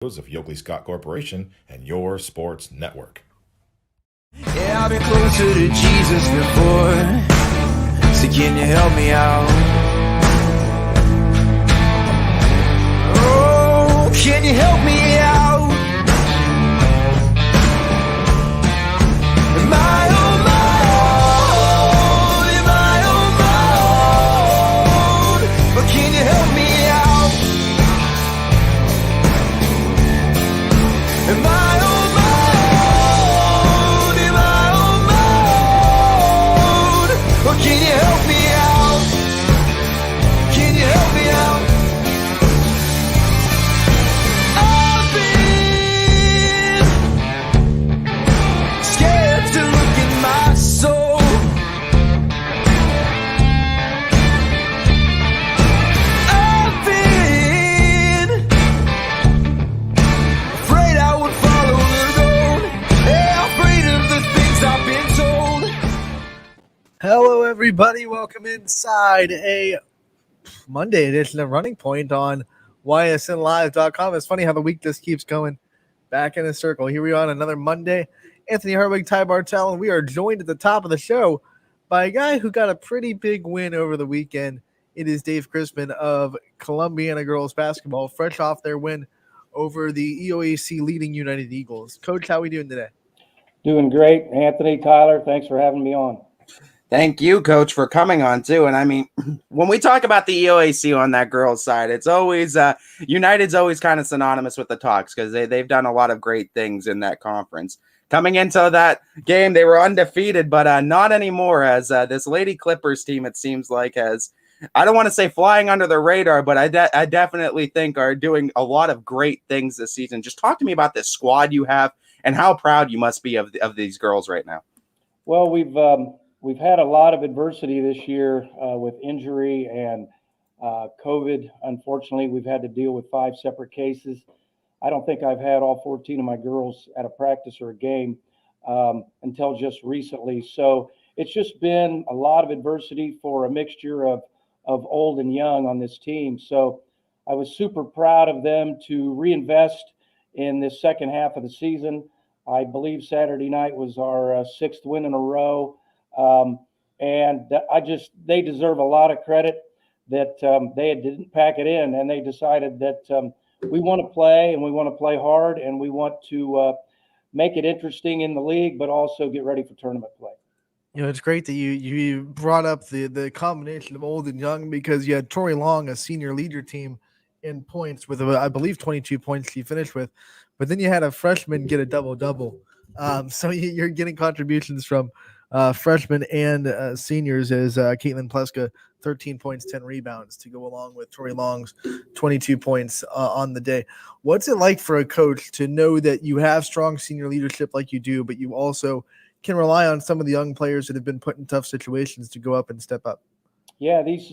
of Yoakley Scott Corporation and your sports network. Yeah, I've been closer to Jesus before, so can you help me out? Oh, can you help me out? Am I on my own? Am I on my own? Or can you help me out? Am I on my own? Am I on my own? Or can you help me out? Can you help me out? I've been scared to look in my soul. I've been afraid I would follow the road. Yeah, afraid of the things I've been told. Hello, everybody. Welcome inside a Monday edition of Running Point on ysnlive.com. It's funny how the week just keeps going back in a circle. Here we are on another Monday. Anthony Hartwig, Ty Bartell, and we are joined at the top of the show by a guy who got a pretty big win over the weekend. It is Dave Crispin of Columbiana Girls Basketball, fresh off their win over the EOAC leading United Eagles. Coach, how are we doing today? Doing great. Anthony, Tyler, thanks for having me on. Thank you, Coach, for coming on, too. And I mean, when we talk about the EOAC on that girls' side, it's always United's always kind of synonymous with the Talks because they've done a lot of great things in that conference. Coming into that game, they were undefeated, but not anymore, as this Lady Clippers team, it seems like, has, I don't want to say flying under the radar, but I definitely think are doing a lot of great things this season. Just talk to me about this squad you have and how proud you must be of these girls right now. Well, we've had a lot of adversity this year with injury and COVID. Unfortunately, we've had to deal with 5 separate cases. I don't think I've had all 14 of my girls at a practice or a game until just recently. So it's just been a lot of adversity for a mixture of old and young on this team. So I was super proud of them to reinvest in this second half of the season. I believe Saturday night was our 6th win in a row. And they deserve a lot of credit that they didn't pack it in, and they decided that we want to play and we want to play hard and we want to make it interesting in the league, but also get ready for tournament play. You know, it's great that you brought up the combination of old and young because you had Tori Long, a senior leader team, in points with, I believe, 22 points she finished with. But then you had a freshman get a double-double. So you're getting contributions from freshmen and seniors as Caitlin Pleska, 13 points, 10 rebounds to go along with Tori Long's 22 points on the day. What's it like for a coach to know that you have strong senior leadership like you do, but you also can rely on some of the young players that have been put in tough situations to go up and step up? Yeah, these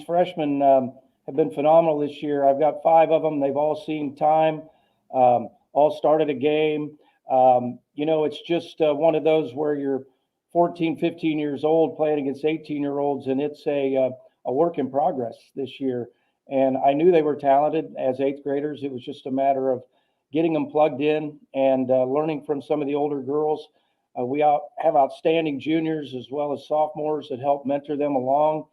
freshmen have been phenomenal this year. I've got 5 of them. They've all seen time, all started a game. It's just one of those where you're 14, 15 years old playing against 18-year-olds, and it's a work in progress this year. And I knew they were talented as 8th graders. It was just a matter of getting them plugged in and learning from some of the older girls. We have outstanding juniors as well as sophomores that help mentor them along.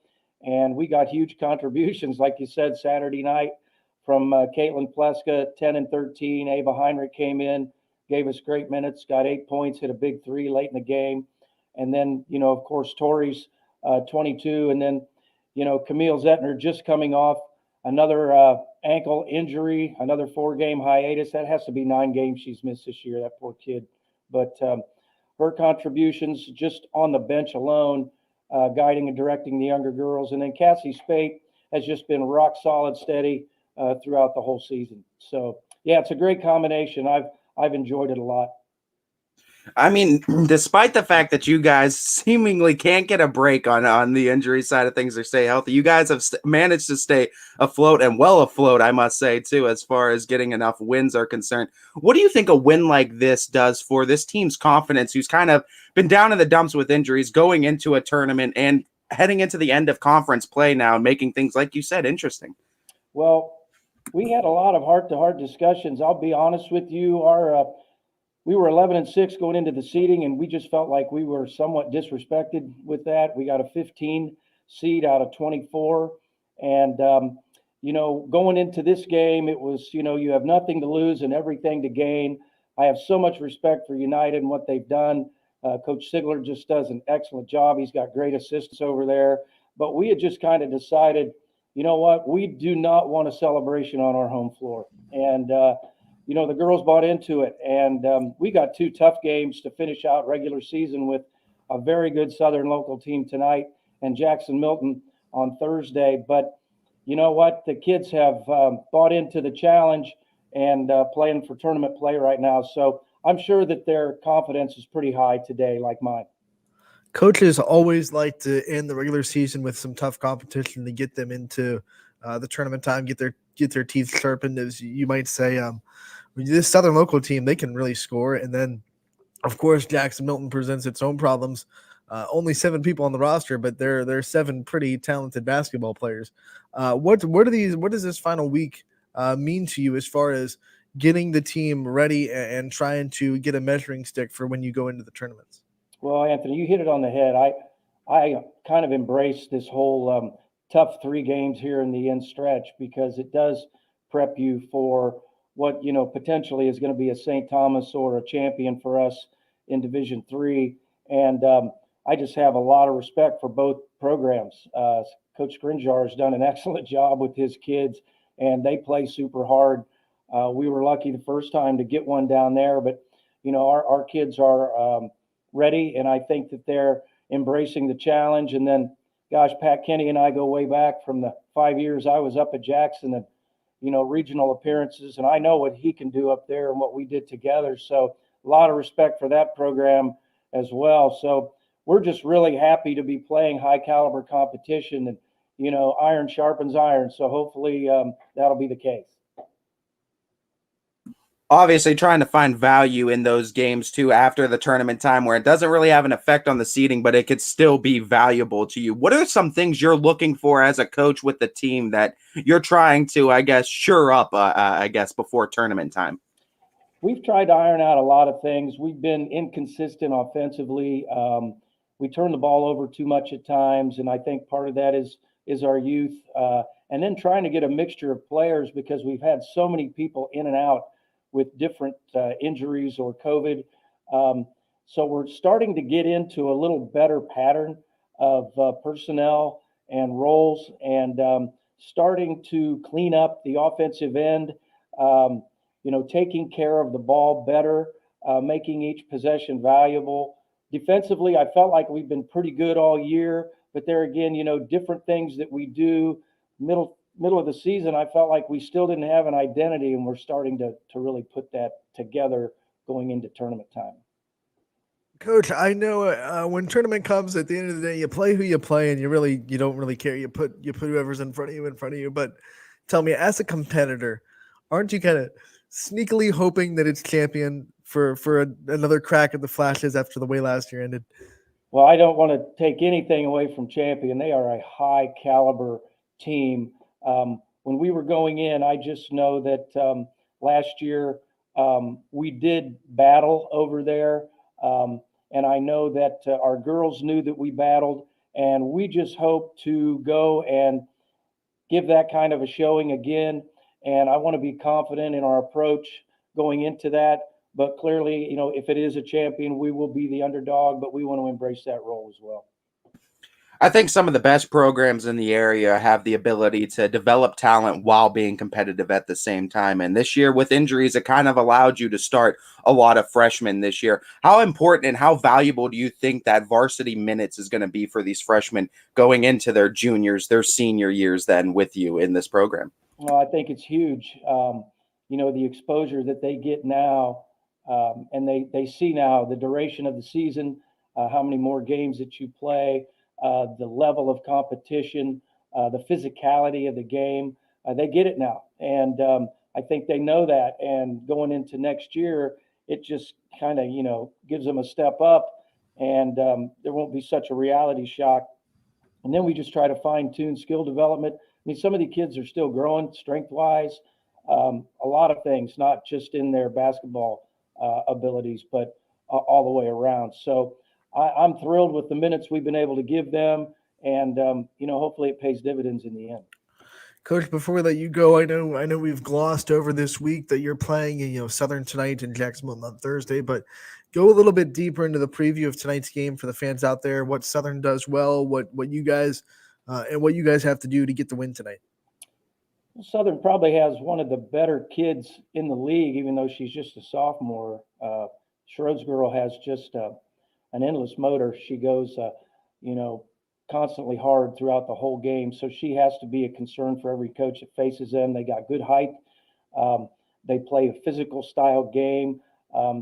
And we got huge contributions, like you said, Saturday night from Caitlin Pleska, 10 and 13. Ava Heinrich came in, gave us great minutes, got 8 points, hit a big 3 late in the game. And then, of course, Tori's 22. And then, Camille Zettner just coming off another ankle injury, another 4-game hiatus. That has to be 9 games she's missed this year, that poor kid. But her contributions just on the bench alone, guiding and directing the younger girls. And then Cassie Spate has just been rock solid, steady throughout the whole season. So, yeah, it's a great combination. I've enjoyed it a lot. I mean, despite the fact that you guys seemingly can't get a break on the injury side of things or stay healthy, you guys have managed to stay afloat and well afloat, I must say, too, as far as getting enough wins are concerned. What do you think a win like this does for this team's confidence, who's kind of been down in the dumps with injuries, going into a tournament and heading into the end of conference play now and making things, like you said, interesting? Well, We had a lot of heart-to-heart discussions. I'll be honest with you. We were 11-6 going into the seeding, and we just felt like we were somewhat disrespected with that. We got a 15 seed out of 24, and going into this game, it was you have nothing to lose and everything to gain. I have so much respect for United and what they've done. Coach Sigler just does an excellent job. He's got great assistants over there. But we had just kind of decided, you know what, we do not want a celebration on our home floor. And, the girls bought into it. And we got 2 tough games to finish out regular season with a very good Southern local team tonight and Jackson Milton on Thursday. But you know what? The kids have bought into the challenge and playing for tournament play right now. So I'm sure that their confidence is pretty high today, like mine. Coaches always like to end the regular season with some tough competition to get them into the tournament time, get their teeth sharpened, as you might say. This Southern local team, they can really score. And then, of course, Jackson Milton presents its own problems. Only 7 people on the roster, but they're 7 pretty talented basketball players. What does this final week mean to you as far as getting the team ready and trying to get a measuring stick for when you go into the tournaments? Well, Anthony, you hit it on the head. I kind of embrace this whole tough 3 games here in the end stretch because it does prep you for what potentially is going to be a St. Thomas or a champion for us in Division III. And I just have a lot of respect for both programs. Coach Grinjar has done an excellent job with his kids, and they play super hard. We were lucky the first time to get one down there, but our kids are ready, and I think that they're embracing the challenge. And then, gosh, Pat Kenny and I go way back from the 5 years I was up at Jackson and regional appearances, and I know what he can do up there and what we did together. So a lot of respect for that program as well. So we're just really happy to be playing high caliber competition, and iron sharpens iron. So hopefully that'll be the case. Obviously trying to find value in those games too after the tournament time where it doesn't really have an effect on the seeding, but it could still be valuable to you. What are some things you're looking for as a coach with the team that you're trying to, shore up, before tournament time? We've tried to iron out a lot of things. We've been inconsistent offensively. We turn the ball over too much at times, and I think part of that is our youth. And then trying to get a mixture of players because we've had so many people in and out with different injuries or COVID. So we're starting to get into a little better pattern of personnel and roles and starting to clean up the offensive end, taking care of the ball better, making each possession valuable. Defensively, I felt like we've been pretty good all year, but there again, different things that we do middle of the season, I felt like we still didn't have an identity, and we're starting to really put that together going into tournament time. Coach, I know when tournament comes, at the end of the day, you play who you play, and you don't really care. You put whoever's in front of you. But tell me, as a competitor, aren't you kind of sneakily hoping that it's champion for another crack at the Flashes after the way last year ended? Well, I don't want to take anything away from champion. They are a high caliber team. When we were going in, I just know that last year we did battle over there. And I know that our girls knew that we battled, and we just hope to go and give that kind of a showing again. And I want to be confident in our approach going into that. But clearly, if it is a champion, we will be the underdog, but we want to embrace that role as well. I think some of the best programs in the area have the ability to develop talent while being competitive at the same time. And this year with injuries, it kind of allowed you to start a lot of freshmen this year. How important and how valuable do you think that varsity minutes is going to be for these freshmen going into their juniors, their senior years then with you in this program? Well, I think it's huge. The exposure that they get now, and they see now the duration of the season, how many more games that you play, the level of competition, the physicality of the game. They get it now. And I think they know that. And going into next year, it just kind of, gives them a step up, and there won't be such a reality shock. And then we just try to fine tune skill development. I mean, some of the kids are still growing strength wise. a lot of things, not just in their basketball abilities, but all the way around. So I'm thrilled with the minutes we've been able to give them, and hopefully it pays dividends in the end. Coach, before we let you go, I know we've glossed over this week that you're playing, Southern tonight and Jacksonville on Thursday, but go a little bit deeper into the preview of tonight's game for the fans out there. What Southern does well, what you guys and what you guys have to do to get the win tonight. Southern probably has one of the better kids in the league, even though she's just a sophomore. Schroed's girl has just an endless motor. She goes, constantly hard throughout the whole game. So she has to be a concern for every coach that faces them. They got good height. They play a physical style game.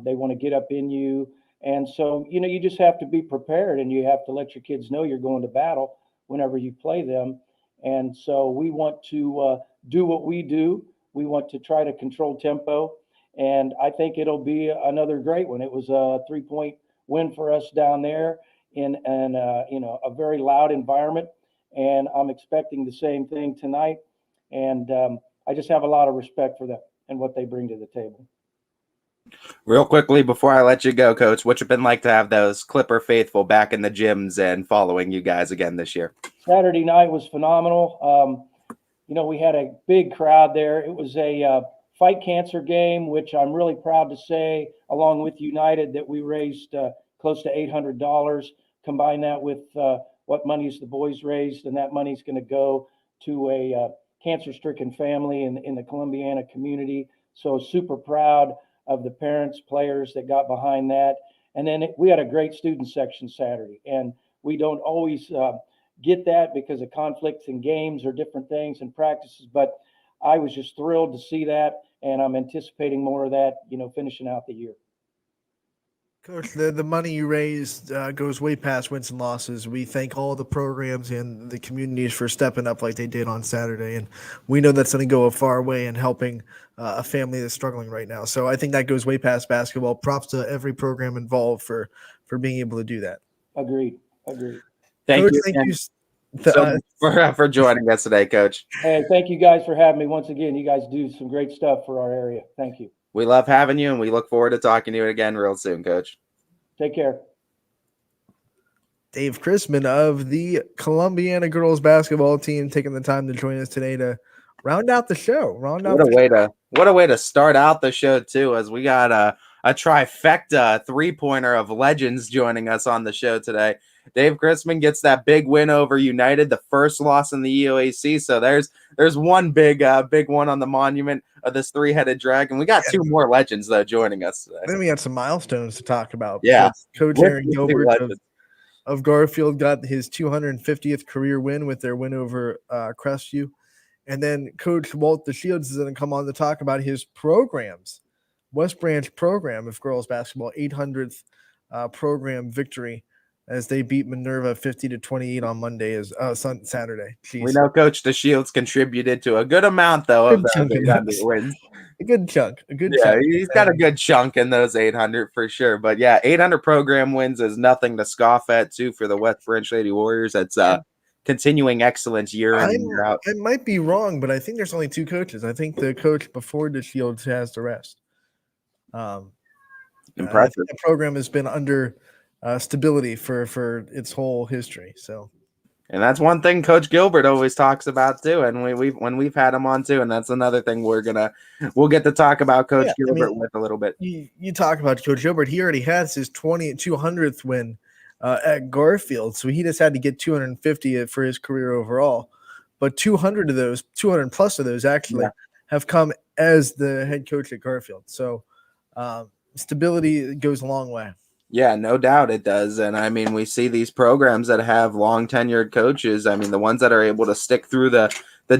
They want to get up in you. And so, you just have to be prepared, and you have to let your kids know you're going to battle whenever you play them. And so we want to do what we do. We want to try to control tempo. And I think it'll be another great one. It was a 3-point win for us down there in a very loud environment, and I'm expecting the same thing tonight. And I just have a lot of respect for them and what they bring to the table. Real quickly before I let you go, Coach, what's it been like to have those Clipper faithful back in the gyms and following you guys again this year? Saturday night was phenomenal. We had a big crowd there. It was a fight cancer game, which I'm really proud to say, along with United, that we raised close to $800. Combine that with what monies the boys raised, and that money's going to go to a cancer-stricken family in the Columbiana community. So super proud of the parents, players that got behind that. And then we had a great student section Saturday, and we don't always get that because of conflicts in games or different things and practices, but I was just thrilled to see that, and I'm anticipating more of that, finishing out the year. Coach, the money you raised goes way past wins and losses. We thank all the programs and the communities for stepping up like they did on Saturday, and we know that's going to go a far way in helping a family that's struggling right now. So I think that goes way past basketball. Props to every program involved for being able to do that. Agreed. Thank Coach, you. Thank you So for joining us today, Coach. Hey, thank you guys for having me once again. You guys do some great stuff for our area. Thank you. We love having you, and we look forward to talking to you again real soon, Coach. Take care. Dave Chrisman of the Columbiana girls basketball team taking the time to join us today to round out the show. What a way to start out the show too, as we got a trifecta 3-pointer of legends joining us on the show today. Dave Chrisman gets that big win over United, the first loss in the EOAC. So there's one big one on the monument of this 3-headed dragon. We got 2 more legends though joining us today. Then we got some milestones to talk about. Yeah, Coach Aaron Gilbert of Garfield got his 250th career win with their win over Crestview. And then Coach Walt DeShields is going to come on to talk about his programs, West Branch program of girls basketball, 800th program victory as they beat Minerva 50-28 on Saturday. Jeez. We know Coach DeShields contributed to a good amount though of the wins. A good chunk. He's got a good chunk in those 800 for sure. But yeah, 800 program wins is nothing to scoff at too for the West Branch Lady Warriors. That's continuing excellence year in and year out. I might be wrong, but I think there's only 2 coaches. I think the coach before DeShields has the rest. Impressive. The program has been under stability for its whole history. So, and that's one thing Coach Gilbert always talks about too, and we've had him on too, and that's another thing we'll get to talk about Coach Gilbert with a little bit. You talk about Coach Gilbert. He already has his 200th win at Garfield, so he just had to get 250 for his career overall. But 200 plus of those actually have come as the head coach at Garfield. So stability goes a long way. Yeah, no doubt it does. And I mean, we see these programs that have long tenured coaches. I mean, the ones that are able to stick through the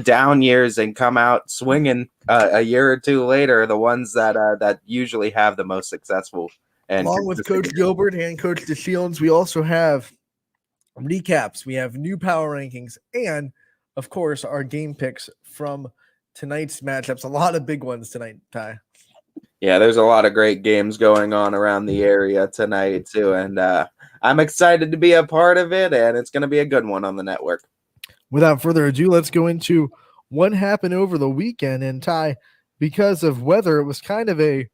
down years and come out swinging a year or 2 later are the ones that usually have the most successful. And along with Coach Gilbert and Coach DeShields, we also have recaps. We have new power rankings and, of course, our game picks from tonight's matchups. A lot of big ones tonight, Ty. Yeah, there's a lot of great games going on around the area tonight, too. And I'm excited to be a part of it, and it's going to be a good one on the network. Without further ado, let's go into what happened over the weekend. And Ty, because of weather, it was kind of a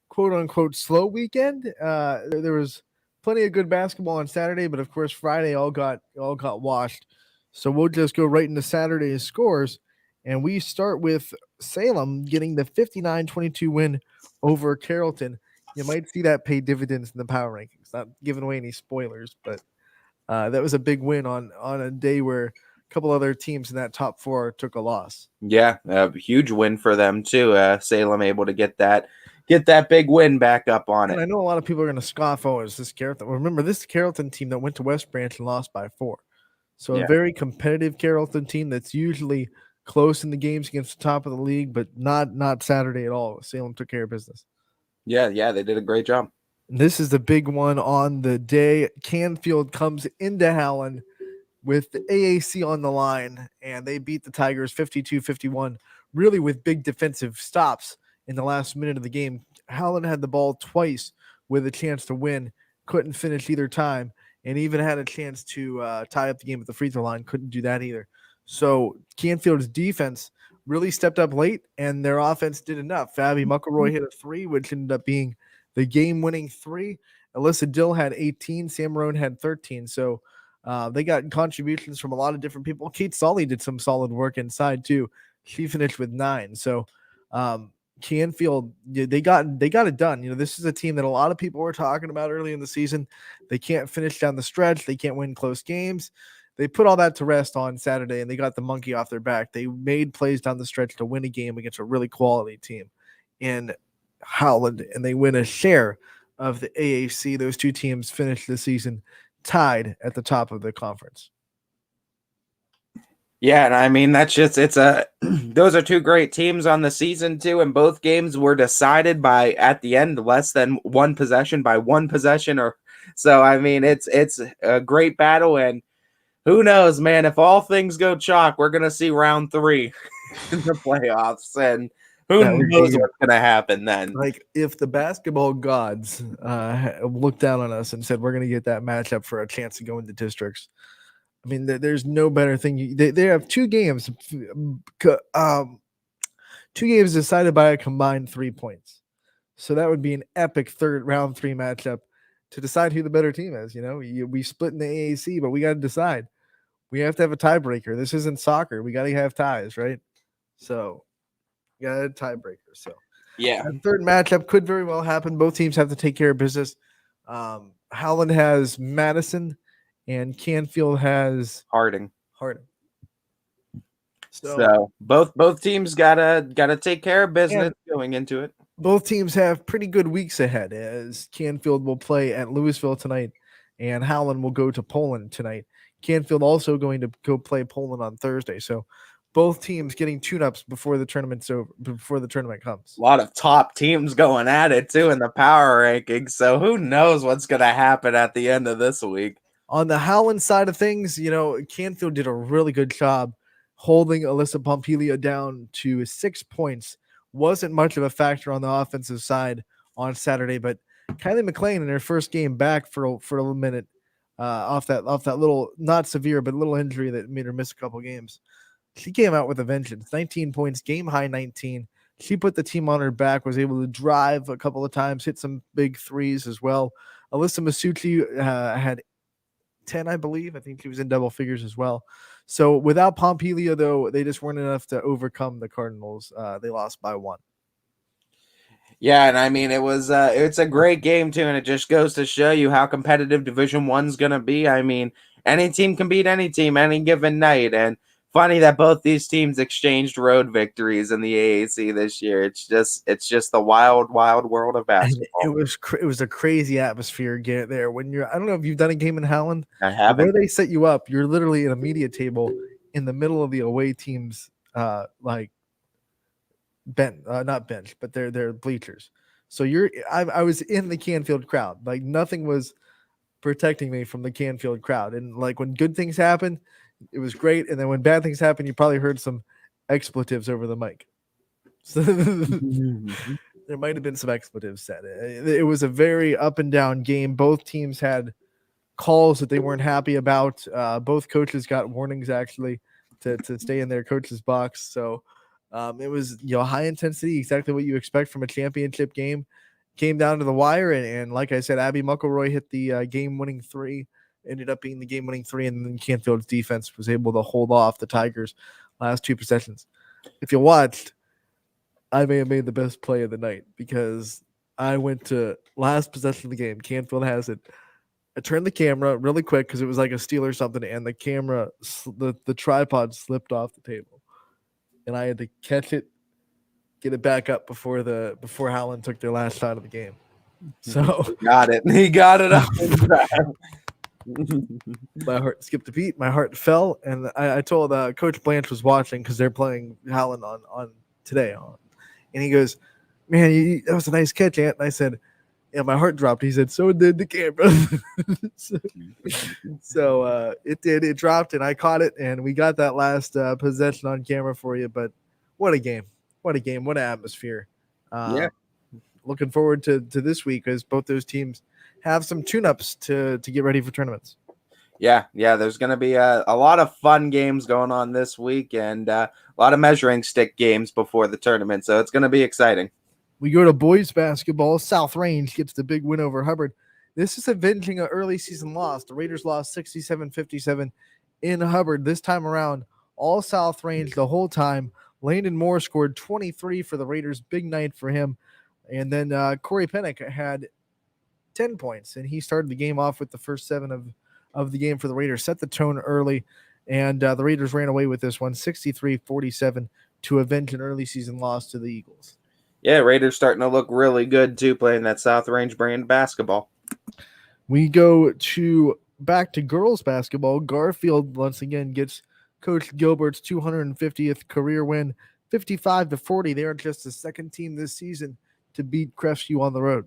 quote unquote slow weekend. There was plenty of good basketball on Saturday, but of course Friday all got washed. So we'll just go right into Saturday's scores, and we start with Salem getting the 59-22 win over Carrollton. You might see that pay dividends in the power rankings. Not giving away any spoilers, but that was a big win on a day where a couple other teams in that top four took a loss. Yeah, a huge win for them too. Salem able to get that big win back up on And it. I know a lot of people are going to scoff, oh, is this Carrollton? Well, remember, this Carrollton team that went to West Branch and lost by 4. So Yeah. a very competitive Carrollton team that's usually close in the games against the top of the league, but not Saturday at all. Salem took care of business. Yeah, they did a great job. And this is the big one on the day. Canfield comes into Howland with the AAC on the line, and they beat the Tigers 52-51, really with big defensive stops in the last minute of the game. Howland had the ball twice with a chance to win, couldn't finish either time, and even had a chance to tie up the game at the free throw line, couldn't do that either. So Canfield's defense really stepped up late, and their offense did enough. Fabi McElroy hit a 3, which ended up being the game-winning 3. Alyssa Dill had 18. Sam Roan had 13. So they got contributions from a lot of different people. Kate Solly did some solid work inside too. She finished with 9. So Canfield, they got it done. You know, this is a team that a lot of people were talking about early in the season. They can't finish down the stretch. They can't win close games. They put all that to rest on Saturday, and they got the monkey off their back. They made plays down the stretch to win a game against a really quality team in Howland, and they win a share of the AAC. Those two teams finished the season tied at the top of the conference. Yeah, and I mean those are two great teams on the season too, and both games were decided by at the end less than one possession by one possession or so. I mean, it's a great battle, and who knows, man, if all things go chalk, we're gonna see round 3 in the playoffs, and who knows what's gonna happen then. Like if the basketball gods looked down on us and said we're gonna get that matchup for a chance to go into districts. I mean, there's no better thing. They have 2 games, 2 games decided by a combined 3 points. So that would be an epic third round 3 matchup to decide who the better team is. You know, we split in the AAC, but we got to decide. We have to have a tiebreaker. This isn't soccer. We got to have ties, right? So you got a tiebreaker. So yeah, that third matchup could very well happen. Both teams have to take care of business. Howland has Madison, and Canfield has Harding. So both teams gotta take care of business going into it. Both teams have pretty good weeks ahead, as Canfield will play at Louisville tonight, and Howland will go to Poland tonight. Canfield also going to go play Poland on Thursday. So both teams getting tune-ups before the tournament's over, before the tournament comes. A lot of top teams going at it too in the power rankings. So who knows what's gonna happen at the end of this week. On the Howland side of things, you know, Canfield did a really good job holding Alyssa Pompilia down to 6 points. Wasn't much of a factor on the offensive side on Saturday, but Kylie McLean in her first game back for a little minute off that little, not severe, but little injury that made her miss a couple games. She came out with a vengeance. 19 points, game high 19. She put the team on her back, was able to drive a couple of times, hit some big threes as well. Alyssa Masucci had 10, I believe. I think she was in double figures as well. So without Pompilia, though, they just weren't enough to overcome the Cardinals. They lost by 1. Yeah, and I mean it's a great game too, and it just goes to show you how competitive Division I's gonna be. I mean, any team can beat any team any given night, and funny that both these teams exchanged road victories in the AAC this year. It's just the wild world of basketball. It was a crazy atmosphere there when you're. I don't know if you've done a game in Howland. I haven't. Where they set you up, you're literally in a media table in the middle of the away team's not bench, but they're bleachers. So I was in the Canfield crowd. Like nothing was protecting me from the Canfield crowd. And like when good things happen, it was great. And then when bad things happen, you probably heard some expletives over the mic. So there might have been some expletives said. It was a very up and down game. Both teams had calls that they weren't happy about. Both coaches got warnings actually to stay in their coach's box. So It was high intensity, exactly what you expect from a championship game. Came down to the wire, and like I said, Abby McElroy hit the game-winning three. Ended up being the game-winning three, and then Canfield's defense was able to hold off the Tigers last two possessions. If you watched, I may have made the best play of the night because I went to last possession of the game. Canfield has it. I turned the camera really quick because it was like a steal or something, and the camera, the tripod slipped off the table, and I had to catch it, get it back up before Howland took their last shot of the game. So Got it. He got it up. my heart skipped a beat. My heart fell, and I told Coach Blanche was watching because they're playing Howland on today, and he goes, "Man, that was a nice catch, Ant." And I said, "Yeah, my heart dropped." He said, "So did the camera." so it did. It dropped, and I caught it, and we got that last possession on camera for you. But what a game! What a game! What an atmosphere! Yeah. Looking forward to this week as both those teams have some tune-ups to get ready for tournaments. Yeah. There's going to be a lot of fun games going on this week, and a lot of measuring stick games before the tournament. So it's going to be exciting. We go to boys basketball. South Range gets the big win over Hubbard. This is avenging an early season loss. The Raiders lost 67-57 in Hubbard. This time around, all South Range the whole time. Landon Moore scored 23 for the Raiders. Big night for him. And then Corey Pennick had 10 points, and he started the game off with the first 7 of the game for the Raiders. Set the tone early, and the Raiders ran away with this one, 63-47, to avenge an early season loss to the Eagles. Yeah, Raiders starting to look really good, too, playing that South Range brand basketball. We go back to girls basketball. Garfield once again gets Coach Gilbert's 250th career win, 55-40. They are just the second team this season to beat Crestview on the road.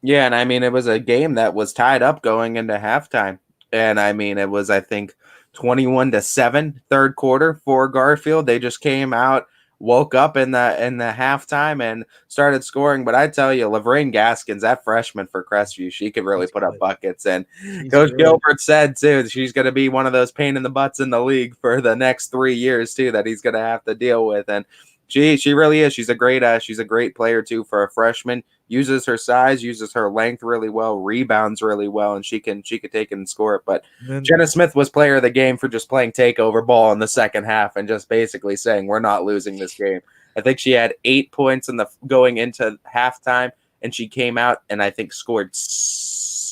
Yeah, and I mean, it was a game that was tied up going into halftime. And I mean, it was, I think, 21-7 third quarter for Garfield. They just came out, woke up in the halftime and started scoring. But I tell you, Laverne Gaskins, that freshman for Crestview, she could really put up buckets. And Coach Gilbert said, too, she's going to be one of those pain in the butts in the league for the next 3 years, too, that he's going to have to deal with. And she really is. She's a great player, too, for a freshman. Uses her size, uses her length really well, rebounds really well, and she can take it and score it. But Jenna Smith was player of the game for just playing takeover ball in the second half and just basically saying we're not losing this game. I think she had 8 points going into halftime, and she came out and I think scored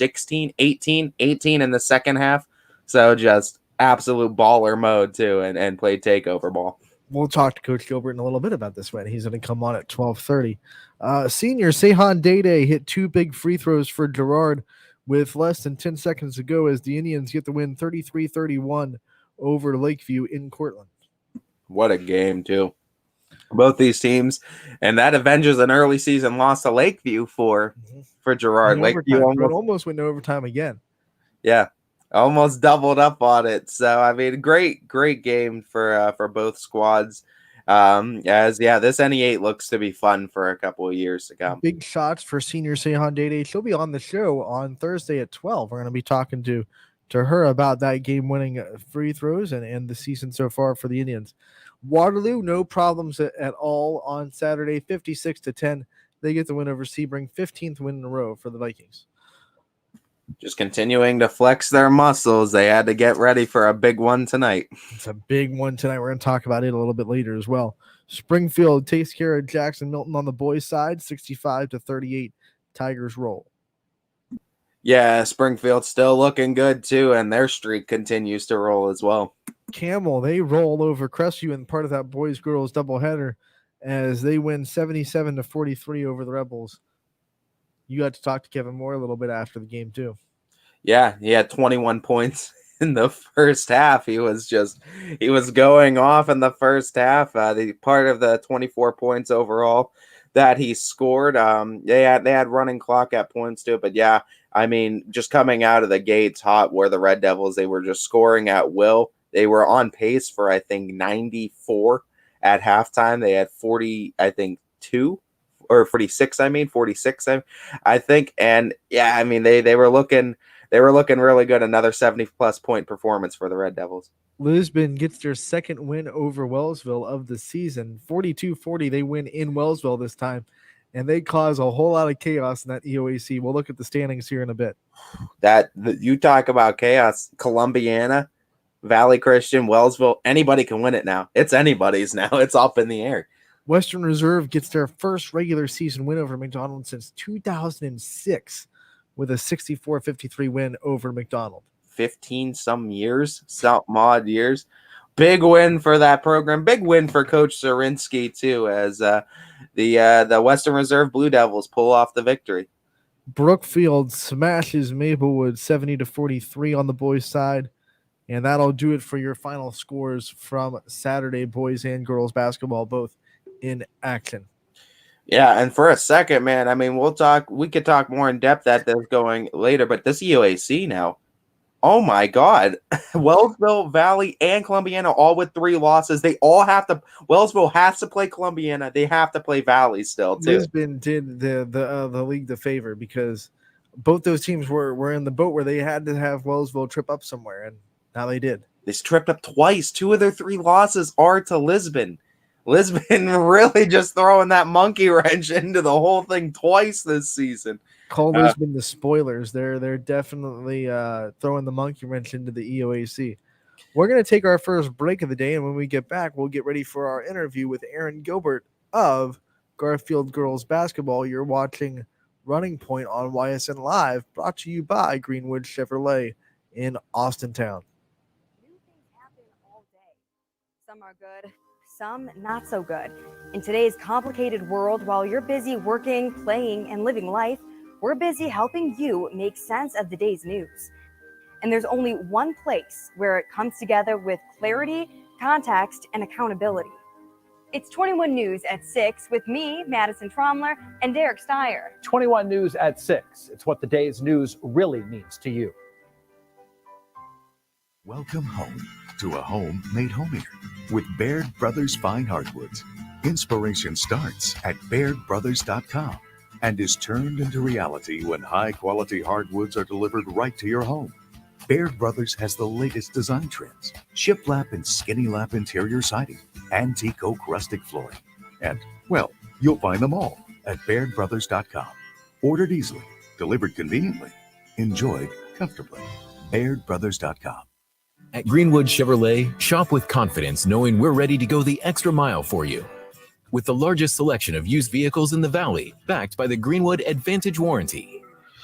18 in the second half. So just absolute baller mode too, and played takeover ball. We'll talk to Coach Gilbert in a little bit about this one. He's going to come on at 12:30. Senior Sehan Dede hit 2 big free throws for Girard with less than 10 seconds to go as the Indians get the win 33-31 over Lakeview in Cortland. What a game, too. Both these teams, and that avenges an early season loss to Lakeview for Girard. Lakeview almost went to overtime again. Yeah. Almost doubled up on it. So, I mean, great game for both squads. This NE8 looks to be fun for a couple of years to come. Big shots for senior Sehan Dede. She'll be on the show on Thursday at 12. We're going to be talking to her about that game-winning free throws and the season so far for the Indians. Waterloo, no problems at all on Saturday, 56-10. They get the win over Sebring, 15th win in a row for the Vikings. Just continuing to flex their muscles. They had to get ready for a big one tonight. It's a big one tonight. We're going to talk about it a little bit later as well. Springfield takes care of Jackson Milton on the boys' side, 65-38. Tigers roll. Yeah, Springfield still looking good too, and their streak continues to roll as well. Camel, they roll over Crestview in part of that boys-girls doubleheader as they win 77-43 over the Rebels. You got to talk to Kevin Moore a little bit after the game, too. Yeah, he had 21 points in the first half. He was going off in the first half. The part of the 24 points overall that he scored. They had running clock at points too. But yeah, I mean, just coming out of the gates hot were the Red Devils. They were just scoring at will. They were on pace for, I think, 94 at halftime. They had 40, I think, 2. Or 46, I think. And yeah, I mean, they were looking really good. Another 70+ point performance for the Red Devils. Lisbon gets their second win over Wellsville of the season. 42-40, they win in Wellsville this time, and they cause a whole lot of chaos in that EOAC. We'll look at the standings here in a bit. You talk about chaos. Columbiana, Valley Christian, Wellsville, anybody can win it now. It's anybody's now. It's up in the air. Western Reserve gets their first regular season win over McDonald since 2006 with a 64-53 win over McDonald. 15 some years, some odd years. Big win for that program. Big win for Coach Zarinsky too, as the Western Reserve Blue Devils pull off the victory. Brookfield smashes Maplewood 70-43 on the boys' side, and that'll do it for your final scores from Saturday, boys and girls basketball, both in action. Yeah, and for a second, man, I mean, we could talk more in depth at this going later, but this EOAC now, oh my God, Wellsville, Valley, and Columbiana all with 3 losses. They all have to. Wellsville has to play Columbiana. They have to play Valley still too. Lisbon did the league the favor because both those teams were in the boat where they had to have Wellsville trip up somewhere, and now they did. They tripped up twice. 2 of their 3 losses are to Lisbon. Lisbon really just throwing that monkey wrench into the whole thing twice this season. Call Lisbon the spoilers. They're definitely throwing the monkey wrench into the EOAC. We're going to take our first break of the day, and when we get back, we'll get ready for our interview with Aaron Gilbert of Garfield Girls Basketball. You're watching Running Point on YSN Live, brought to you by Greenwood Chevrolet in Austintown. New things happen all day. Some are good, some not so good. In today's complicated world, while you're busy working, playing, and living life, we're busy helping you make sense of the day's news. And there's only one place where it comes together with clarity, context, and accountability. It's 21 News at 6 with me, Madison Tromler, and Derek Steyer. 21 News at 6. It's what the day's news really means to you. Welcome home to a home made homier with Baird Brothers Fine Hardwoods. Inspiration starts at BairdBrothers.com and is turned into reality when high-quality hardwoods are delivered right to your home. Baird Brothers has the latest design trends, shiplap and skinny lap interior siding, antique oak rustic flooring. And, well, you'll find them all at BairdBrothers.com. Ordered easily, delivered conveniently, enjoyed comfortably. BairdBrothers.com. At Greenwood Chevrolet, shop with confidence knowing we're ready to go the extra mile for you. With the largest selection of used vehicles in the Valley, backed by the Greenwood Advantage Warranty.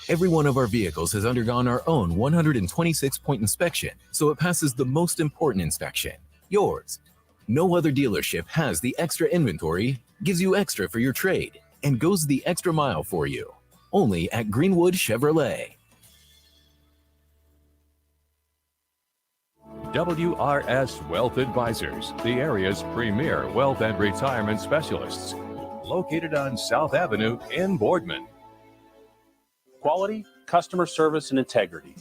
Every one of our vehicles has undergone our own 126-point inspection, so it passes the most important inspection, yours. No other dealership has the extra inventory, gives you extra for your trade, and goes the extra mile for you. Only at Greenwood Chevrolet. Wrs Wealth Advisors, the area's premier wealth and retirement specialists. Located on South Avenue in Boardman. Quality, customer service, and integrity.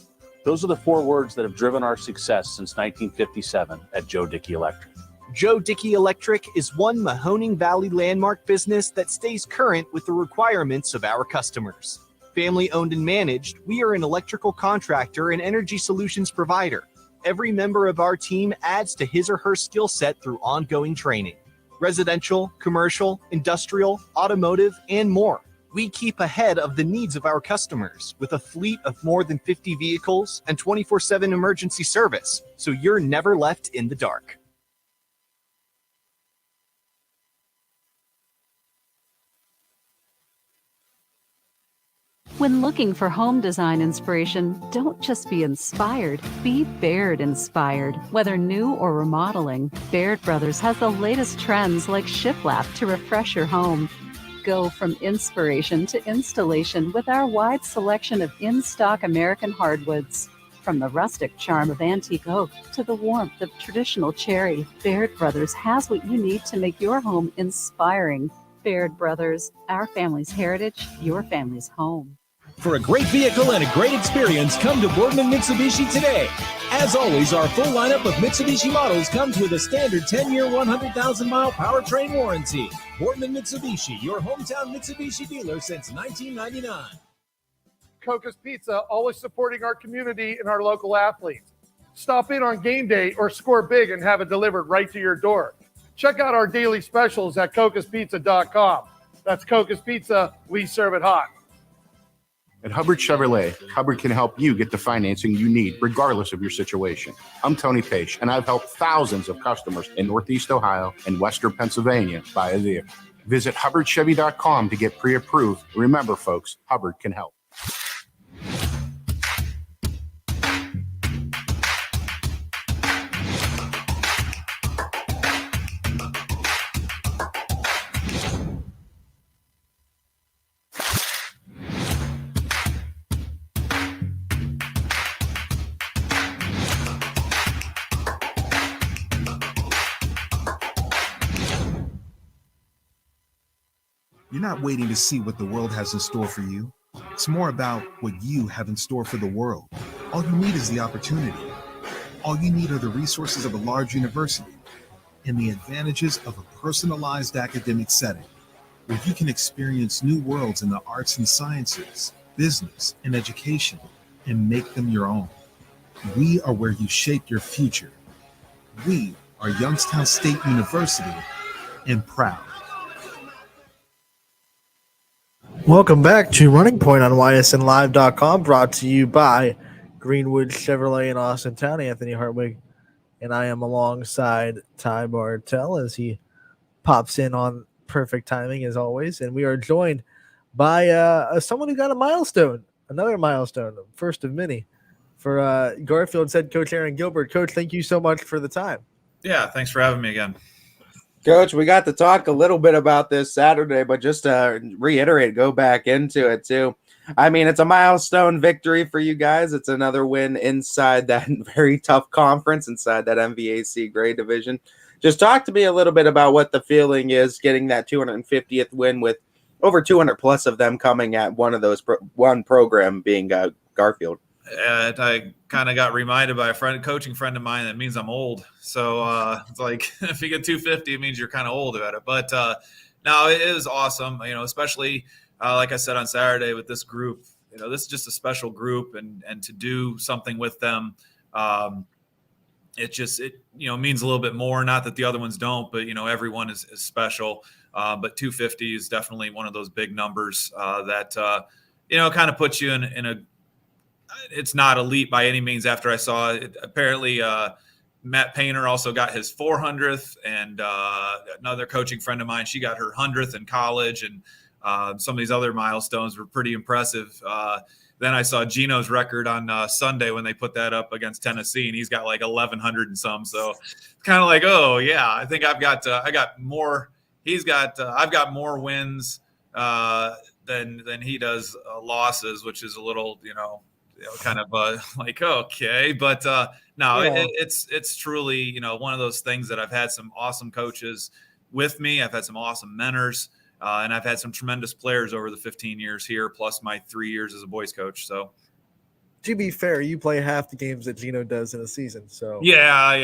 Those are the 4 words that have driven our success since 1957 at Joe Dickey Electric. Joe Dickey Electric is one Mahoning Valley landmark business that stays current with the requirements of our customers. Family owned and managed, we are an electrical contractor and energy solutions provider. Every member of our team adds to his or her skill set through ongoing training. Residential, commercial, industrial, automotive, and more. We keep ahead of the needs of our customers with a fleet of more than 50 vehicles and 24/7 emergency service, so you're never left in the dark. When looking for home design inspiration, don't just be inspired, be Baird inspired. Whether new or remodeling, Baird Brothers has the latest trends like shiplap to refresh your home. Go from inspiration to installation with our wide selection of in-stock American hardwoods. From the rustic charm of antique oak to the warmth of traditional cherry, Baird Brothers has what you need to make your home inspiring. Baird Brothers, our family's heritage, your family's home. For a great vehicle and a great experience, come to Boardman Mitsubishi today. As always, our full lineup of Mitsubishi models comes with a standard 10-year, 100,000-mile powertrain warranty. Boardman Mitsubishi, your hometown Mitsubishi dealer since 1999. Coca's Pizza, always supporting our community and our local athletes. Stop in on game day or score big and have it delivered right to your door. Check out our daily specials at cocaspizza.com. That's Coca's Pizza. We serve it hot. At Hubbard Chevrolet, Hubbard can help you get the financing you need, regardless of your situation. I'm Tony Page, and I've helped thousands of customers in Northeast Ohio and Western Pennsylvania buy a vehicle. Visit HubbardChevy.com to get pre-approved. Remember, folks, Hubbard can help. You're not waiting to see what the world has in store for you. It's more about what you have in store for the world. All you need is the opportunity. All you need are the resources of a large university and the advantages of a personalized academic setting where you can experience new worlds in the arts and sciences, business, and education and make them your own. We are where you shape your future. We are Youngstown State University and proud. Welcome back to Running Point on ysnlive.com, brought to you by Greenwood Chevrolet in Austintown. Anthony Hartwig, and I am alongside Ty Bartell as he pops in on perfect timing as always. And we are joined by someone who got a milestone, another milestone, first of many, for Garfield's head coach Aaron Gilbert. Coach, thank you so much for the time. Yeah, thanks for having me again. Coach, we got to talk a little bit about this Saturday, but just to reiterate, go back into it too. I mean, it's a milestone victory for you guys. It's another win inside that very tough conference, inside that MVAC grade division. Just talk to me a little bit about what the feeling is getting that 250th win with over 200 plus of them coming at one of those one program being Garfield. I kind of got reminded by a coaching friend of mine that means I'm old. So it's like if you get 250, it means you're kind of old at it. But no, it is awesome. You know, especially like I said on Saturday with this group. You know, this is just a special group, and to do something with them, it means a little bit more. Not that the other ones don't, but everyone is special. But 250 is definitely one of those big numbers that kind of puts you in a. It's not elite by any means. After I saw it, apparently Matt Painter also got his 400th, and another coaching friend of mine, she got her 100th in college, and some of these other milestones were pretty impressive. Then I saw Gino's record on Sunday when they put that up against Tennessee, and he's got like 1,100 and some. So it's kind of like, oh yeah, I think I've got more. I've got more wins than he does losses, which is a little kind of like, okay, but no, yeah. It's truly, one of those things that I've had some awesome coaches with me. I've had some awesome mentors, and I've had some tremendous players over the 15 years here, plus my 3 years as a boys coach. So to be fair, you play half the games that Gino does in a season. So yeah,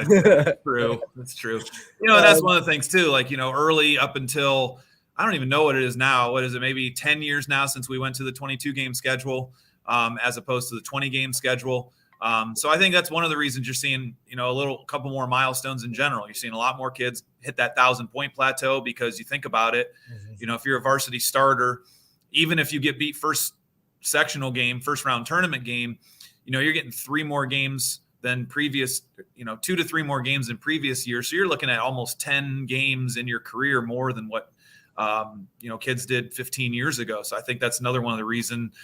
that's true. That's true. That's one of the things too, like, early up until, I don't even know what it is now. What is it? Maybe 10 years now since we went to the 22 game schedule. As opposed to the 20 game schedule. So I think that's one of the reasons you're seeing, a couple more milestones in general. You're seeing a lot more kids hit that 1,000-point plateau, because you think about it, if you're a varsity starter, even if you get beat first sectional game, first round tournament game, you're getting 3 more games than previous, 2 to 3 more games than previous years. So you're looking at almost 10 games in your career more than what, kids did 15 years ago. So I think that's another one of the reasons,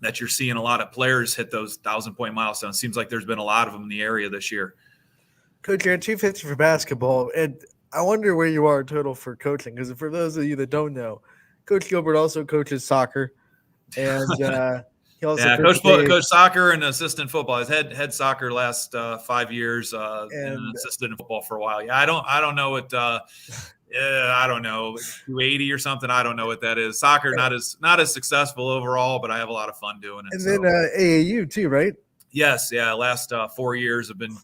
that you're seeing a lot of players hit those 1,000-point milestones. Seems like there's been a lot of them in the area this year. Coach, you're at 250 for basketball, and I wonder where you are total for coaching, because for those of you that don't know, Coach Gilbert also coaches soccer, and he also coach soccer and assistant football. His head soccer last 5 years, and assistant in football for a while. Yeah, I don't know what. I don't know, 280 or something. I don't know what that is. Soccer, not as successful overall, but I have a lot of fun doing it. And then AAU too, right? Yes, yeah. Last 4 years have been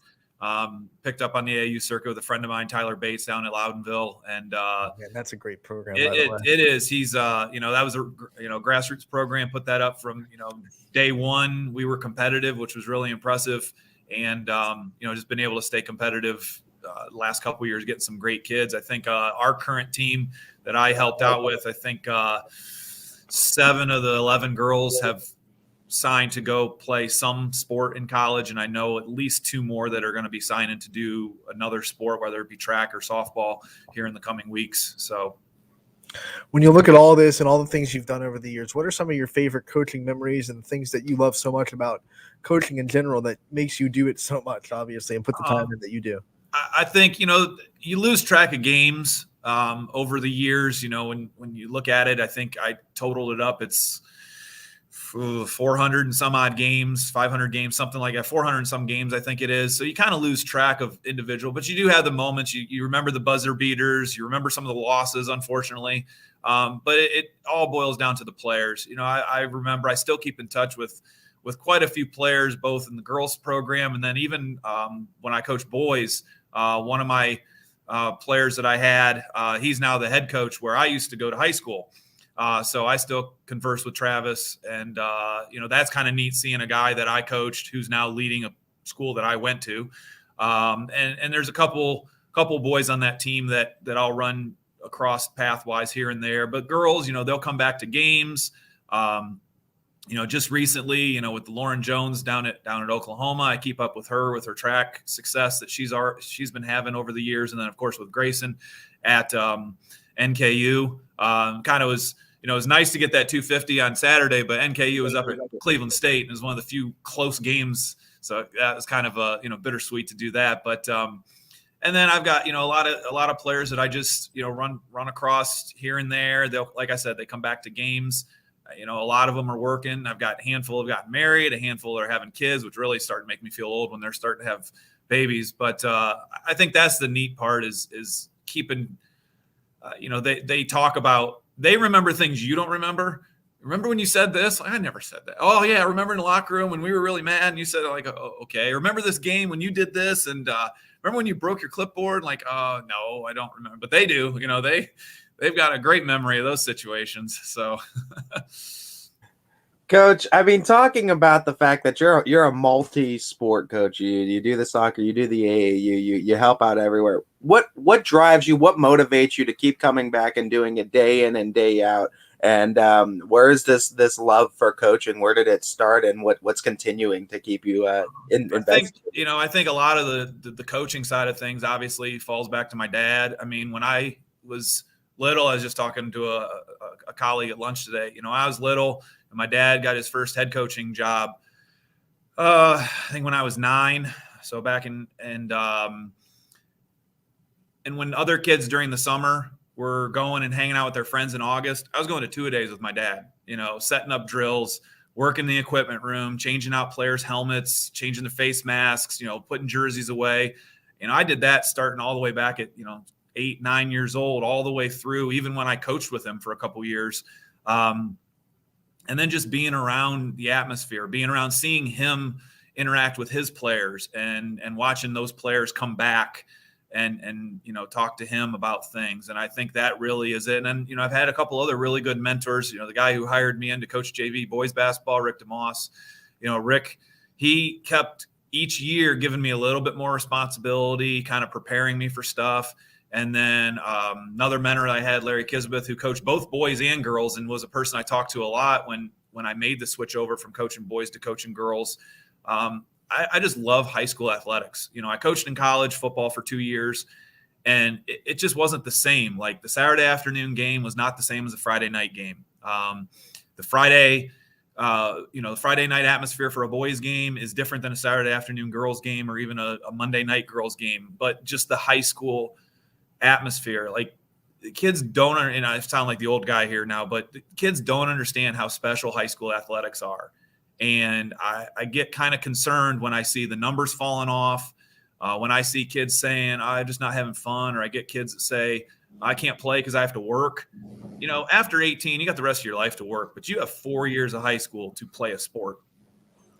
Picked up on the AAU circuit with a friend of mine, Tyler Bates, down at Loudonville. And Man, that's a great program. by the way. it is. He's, that was a, grassroots program, put that up from, day one. We were competitive, which was really impressive. And, just been able to stay competitive last couple of years, getting some great kids. I think our current team that I helped out with, I think 7 of the 11 girls have signed to go play some sport in college. And I know at least 2 more that are going to be signing to do another sport, whether it be track or softball, here in the coming weeks. So when you look at all this and all the things you've done over the years, what are some of your favorite coaching memories and things that you love so much about coaching in general that makes you do it so much, obviously, and put the time in that you do? I think, you lose track of games over the years. When you look at it, I think I totaled it up. It's 400 and some odd games, 500 games, something like that, 400 and some games, I think it is. So you kind of lose track of individual, but you do have the moments. You remember the buzzer beaters. You remember some of the losses, unfortunately. But it all boils down to the players. I remember, I still keep in touch with quite a few players, both in the girls program and then even when I coach boys. One of my players that I had, he's now the head coach where I used to go to high school. So I still converse with Travis, and that's kind of neat seeing a guy that I coached who's now leading a school that I went to. And there's a couple boys on that team that I'll run across pathwise here and there. But girls, they'll come back to games. Just recently, with Lauren Jones down at Oklahoma, I keep up with her track success that she's been having over the years, and then of course with Grayson at NKU. Kind of was, it was nice to get that 250 on Saturday, but NKU was up at Cleveland State, and it was one of the few close games, so that was kind of bittersweet to do that. But and then I've got a lot of players that I just run across here and there. They'll, like I said, they come back to games. A lot of them are working. I've got a handful have gotten married, a handful are having kids, which really started to make me feel old when they're starting to have babies. But I think that's the neat part is keeping, they talk about, they remember things you don't remember. Remember when you said this? I never said that. Oh yeah. I remember in the locker room when we were really mad and you said like, oh, okay. Remember this game when you did this? And remember when you broke your clipboard? Like, no, I don't remember, but they do, they've got a great memory of those situations. So Coach, I mean, talking about the fact that you're a multi-sport coach, you do the soccer, you do the AAU, you help out everywhere. What drives you? What motivates you to keep coming back and doing it day in and day out? And where is this love for coaching? Where did it start, and what's continuing to keep you invested? I think a lot of the coaching side of things obviously falls back to my dad. I mean, when I was little, I was just talking to a colleague at lunch today. I was little. My dad got his first head coaching job, I think when I was 9. So back in, and when other kids during the summer were going and hanging out with their friends in August, I was going to 2-a-days with my dad, setting up drills, working the equipment room, changing out players' helmets, changing the face masks, putting jerseys away. I did that starting all the way back at, 8, 9 years old, all the way through, even when I coached with him for a couple years. And then just being around the atmosphere, being around, seeing him interact with his players and watching those players come back and talk to him about things. And I think that really is it. And then, I've had a couple other really good mentors, the guy who hired me in to coach JV boys basketball, Rick DeMoss, Rick, he kept each year giving me a little bit more responsibility, kind of preparing me for stuff. And then another mentor I had, Larry Kisbeth, who coached both boys and girls and was a person I talked to a lot when I made the switch over from coaching boys to coaching girls. I just love high school athletics. I coached in college football for 2 years, and it just wasn't the same. Like the Saturday afternoon game was not the same as the Friday night game. The Friday night atmosphere for a boys game is different than a Saturday afternoon girls game or even a Monday night girls game. But just the high school atmosphere, like the kids don't, and I sound like the old guy here now, but the kids don't understand how special high school athletics are. And I get kind of concerned when I see the numbers falling off, when I see kids saying, I'm just not having fun, or I get kids that say, I can't play because I have to work. After 18, you got the rest of your life to work, but you have 4 years of high school to play a sport,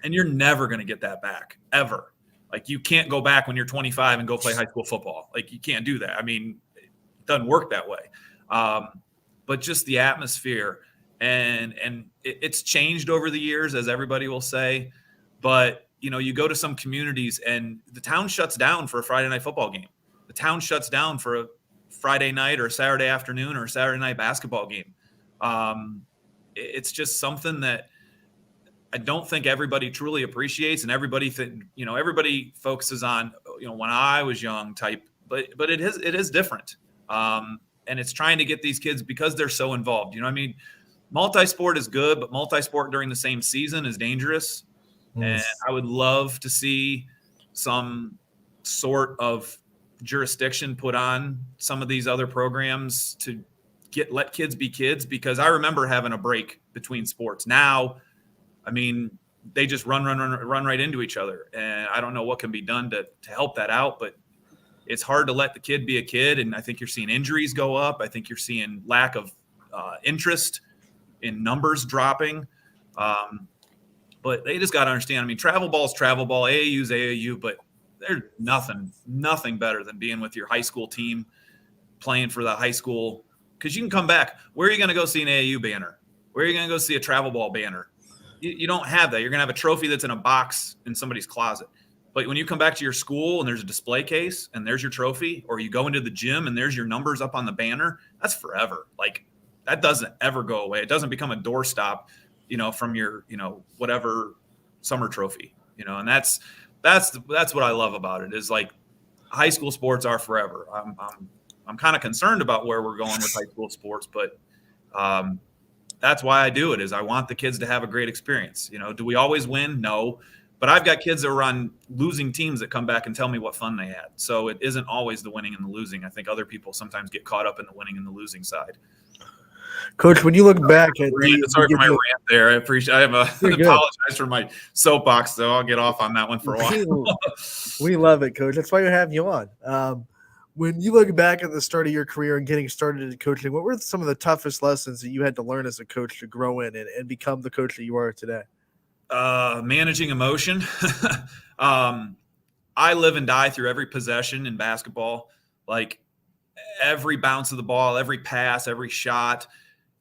and you're never going to get that back, ever. Like, you can't go back when you're 25 and go play high school football. Like, you can't do that. I mean, it doesn't work that way. But just the atmosphere and it's changed over the years, as everybody will say. But, you know, you go to some communities and the town shuts down for a Friday night football game. The town shuts down for a Friday night or a Saturday afternoon or a Saturday night basketball game. It's just something that I don't think everybody truly appreciates, and everybody focuses on, you know, when I was young type, but it is different. And it's trying to get these kids, because they're so involved. You know what I mean? Multi-sport is good, but multi-sport during the same season is dangerous. And I would love to see some sort of jurisdiction put on some of these other programs to let kids be kids, because I remember having a break between sports. Now, I mean, they just run right into each other. And I don't know what can be done to help that out, but it's hard to let the kid be a kid. And I think you're seeing injuries go up. I think you're seeing lack of interest in numbers dropping. But they just got to understand, I mean, travel ball is travel ball, AAU is AAU, but there's nothing better than being with your high school team, playing for the high school. Because you can come back. Where are you going to go see an AAU banner? Where are you going to go see a travel ball banner? You don't have that. You're going to have a trophy that's in a box in somebody's closet. But when you come back to your school and there's a display case and there's your trophy, or you go into the gym and there's your numbers up on the banner, that's forever. Like, that doesn't ever go away. It doesn't become a doorstop, you know, from your, you know, whatever summer trophy, you know. And that's what I love about it, is like, high school sports are forever. I'm kind of concerned about where we're going with high school sports, but that's why I do it, is I want the kids to have a great experience. You know, do we always win? No. But I've got kids that are on losing teams that come back and tell me what fun they had. So it isn't always the winning and the losing. I think other people sometimes get caught up in the winning and the losing side. Coach, when you look back at sorry for my rant there. I apologize for my soapbox, though. I'll get off on that one for a while. We love it, Coach. That's why we have you on. When you look back at the start of your career and getting started in coaching, what were some of the toughest lessons that you had to learn as a coach to grow in and become the coach that you are today? Managing emotion. I live and die through every possession in basketball, like every bounce of the ball, every pass, every shot,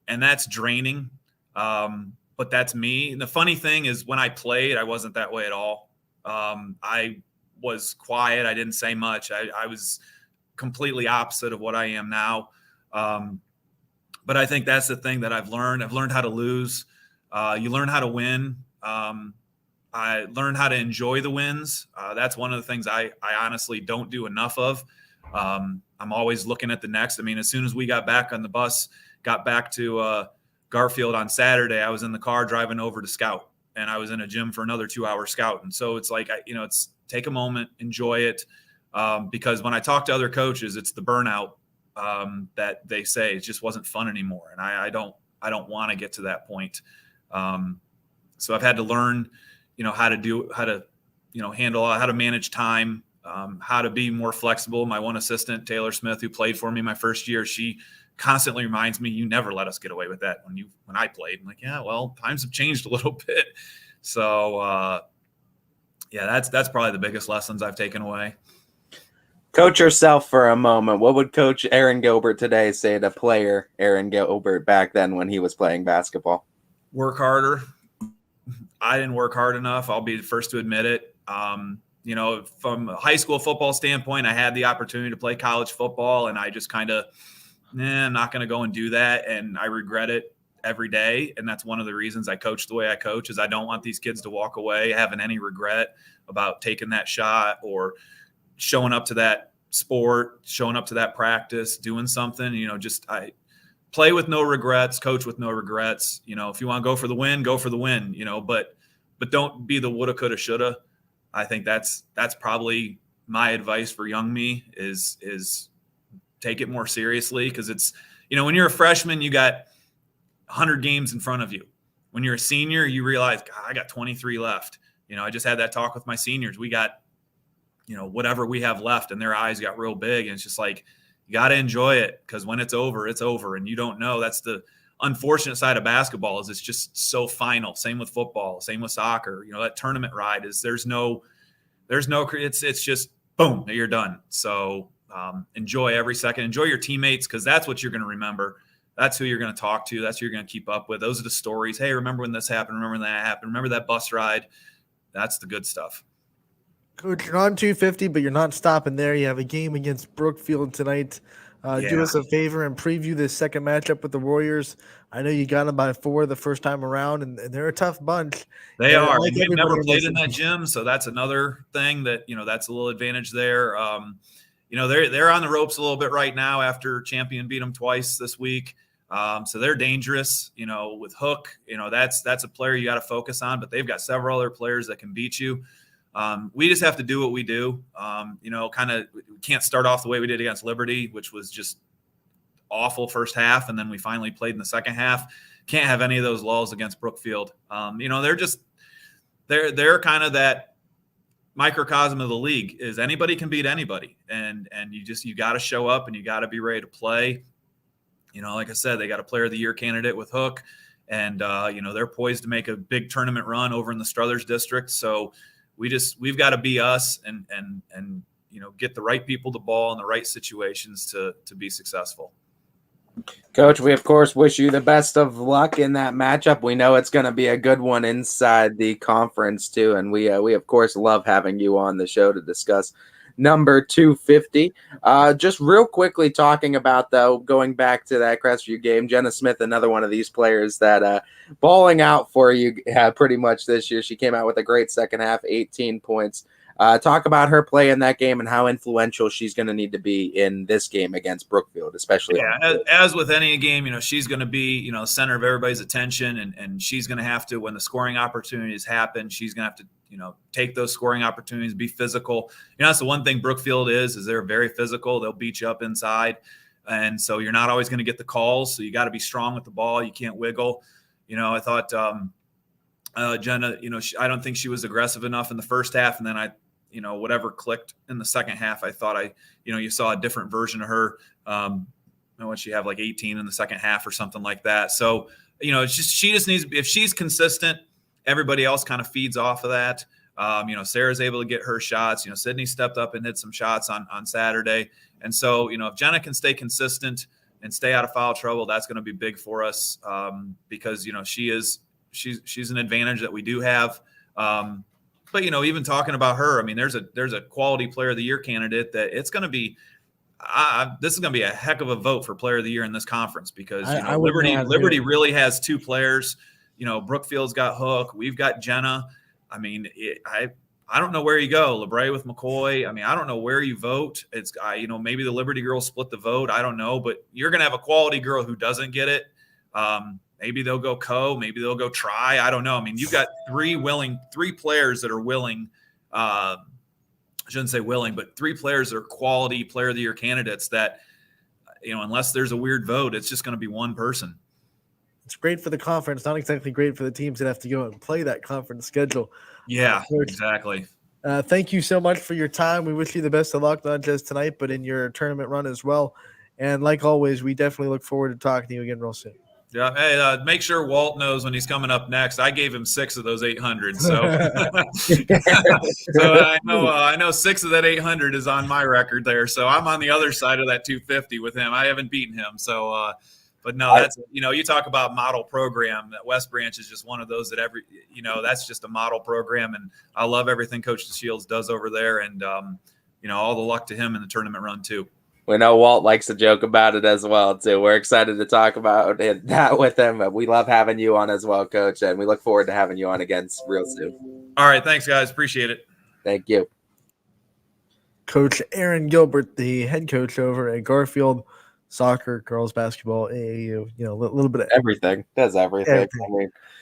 and that's draining. But that's me. And the funny thing is, when I played, I wasn't that way at all. I was quiet. I didn't say much. I was completely opposite of what I am now. But I think that's the thing that I've learned. I've learned how to lose. You learn how to win. I learned how to enjoy the wins. That's one of the things I honestly don't do enough of. I'm always looking at the next. I mean, as soon as we got back on the bus, got back to Garfield on Saturday, I was in the car driving over to scout, and I was in a gym for another 2-hour scout. And so it's like, it's take a moment, enjoy it. Because when I talk to other coaches, it's the burnout that they say it just wasn't fun anymore. And I don't want to get to that point. So I've had to learn, how to handle, how to manage time, how to be more flexible. My one assistant, Taylor Smith, who played for me my first year, she constantly reminds me, you never let us get away with that when I played. I'm like, yeah, well, times have changed a little bit. So, that's probably the biggest lessons I've taken away. Coach yourself for a moment. What would Coach Aaron Gilbert today say to player Aaron Gilbert back then when he was playing basketball? Work harder. I didn't work hard enough. I'll be the first to admit it. From a high school football standpoint, I had the opportunity to play college football, and I just kind of, I'm not going to go and do that. And I regret it every day. And that's one of the reasons I coach the way I coach, is I don't want these kids to walk away having any regret about taking that shot or showing up to that sport, showing up to that practice, doing something, I play with no regrets, coach with no regrets. If you want to go for the win, go for the win, but don't be the woulda, coulda, shoulda. I think that's probably my advice for young me is take it more seriously. Cause it's, when you're a freshman, you got 100 games in front of you. When you're a senior, you realize, God, I got 23 left. I just had that talk with my seniors. We got, whatever we have left, and their eyes got real big. And it's just like, you got to enjoy it, because when it's over, it's over. And you don't know. That's the unfortunate side of basketball, is it's just so final. Same with football, same with soccer. That tournament ride is there's no there's no, it's just boom, you're done. So enjoy every second, enjoy your teammates, because that's what you're going to remember. That's who you're going to talk to. That's who you're going to keep up with. Those are the stories. Hey, remember when this happened? Remember when that happened? Remember that bus ride? That's the good stuff. Coach, you're on 250, but you're not stopping there. You have a game against Brookfield tonight. Do us a favor and preview this second matchup with the Warriors. I know you got them by 4 the first time around, and they're a tough bunch. They And are. like They've never everybody played in listen- that gym, so that's another thing that, that's a little advantage there. They're on the ropes a little bit right now after Champion beat them twice this week. So they're dangerous, with Hook, that's a player you got to focus on, but they've got several other players that can beat you. We just have to do what we do. We can't start off the way we did against Liberty, which was just awful first half. And then we finally played in the second half. Can't have any of those lulls against Brookfield. They're kind of that microcosm of the league, is anybody can beat anybody. And you got to show up and you got to be ready to play. Like I said, they got a player of the year candidate with Hook, and they're poised to make a big tournament run over in the Struthers district. So we've got to be us and get the right people the ball in the right situations to be successful. Coach, we of course wish you the best of luck in that matchup. We know it's going to be a good one inside the conference too, and we of course love having you on the show to discuss number 250. Just real quickly talking about, though, going back to that Crestview game, Jenna Smith, another one of these players that balling out for you pretty much this year. She came out with a great second half, 18 points. Talk about her play in that game and how influential she's going to need to be in this game against Brookfield, especially. Yeah, as with any game, she's going to be, the center of everybody's attention, and she's going to have to, when the scoring opportunities happen, she's going to have to, take those scoring opportunities, be physical. That's the one thing Brookfield is they're very physical. They'll beat you up inside. And so you're not always going to get the calls. So you got to be strong with the ball. You can't wiggle. I thought Jenna, I don't think she was aggressive enough in the first half. And then whatever clicked in the second half, I thought you saw a different version of her. When she have like 18 in the second half or something like that. So, she just needs, if she's consistent, everybody else kind of feeds off of that. Sarah's able to get her shots. Sydney stepped up and hit some shots on Saturday. And so, if Jenna can stay consistent and stay out of foul trouble, that's going to be big for us because, she's an advantage that we do have. But, even talking about her, there's a quality player of the year candidate that it's going to be, this is going to be a heck of a vote for player of the year in this conference because Liberty really has two players. Brookfield's got Hook. We've got Jenna. I don't know where you go. LeBray with McCoy. I don't know where you vote. It's maybe the Liberty girls split the vote. I don't know, but you're going to have a quality girl who doesn't get it. Maybe they'll go maybe they'll go try. I don't know. You've got three players that are willing. I shouldn't say willing, but three players that are quality player of the year candidates that, unless there's a weird vote, it's just going to be one person. It's great for the conference, not exactly great for the teams that have to go and play that conference schedule. Yeah, exactly. Thank you so much for your time. We wish you the best of luck, not just tonight, but in your tournament run as well. And like always, we definitely look forward to talking to you again real soon. Yeah. Hey, make sure Walt knows when he's coming up next. I gave him 6 of those 800. So, so I know 6 of that 800 is on my record there. So I'm on the other side of that 250 with him. I haven't beaten him. So, but no, that's, you talk about model program. That West Branch is just one of those that that's just a model program. And I love everything Coach DeShields does over there. And, all the luck to him in the tournament run too. We know Walt likes to joke about it as well, too. We're excited to talk about that with him. We love having you on as well, Coach, and we look forward to having you on again real soon. All right. Thanks, guys. Appreciate it. Thank you. Coach Aaron Gilbert, the head coach over at Garfield Soccer, girls basketball, AAU, a little bit of everything. Does everything.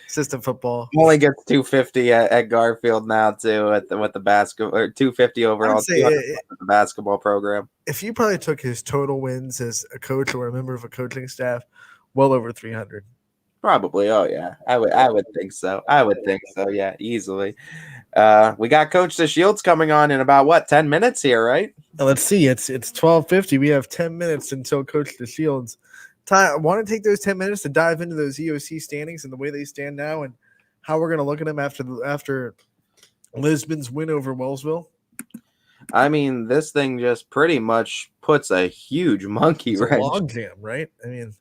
Assistant football. Only gets 250 at Garfield now too with the basketball, or 250 overall the basketball program. If you probably took his total wins as a coach or a member of a coaching staff, well over 300. Probably. Oh yeah, I would think so. Yeah, easily. We got Coach DeShields coming on in about 10 minutes here, right? Now, let's see. It's 12:50. We have 10 minutes until Coach DeShields. I want to take those 10 minutes to dive into those EOC standings and the way they stand now and how we're going to look at them after Lisbon's win over Wellsville. I mean, this thing just pretty much puts a huge monkey It's a wrench. logjam, right?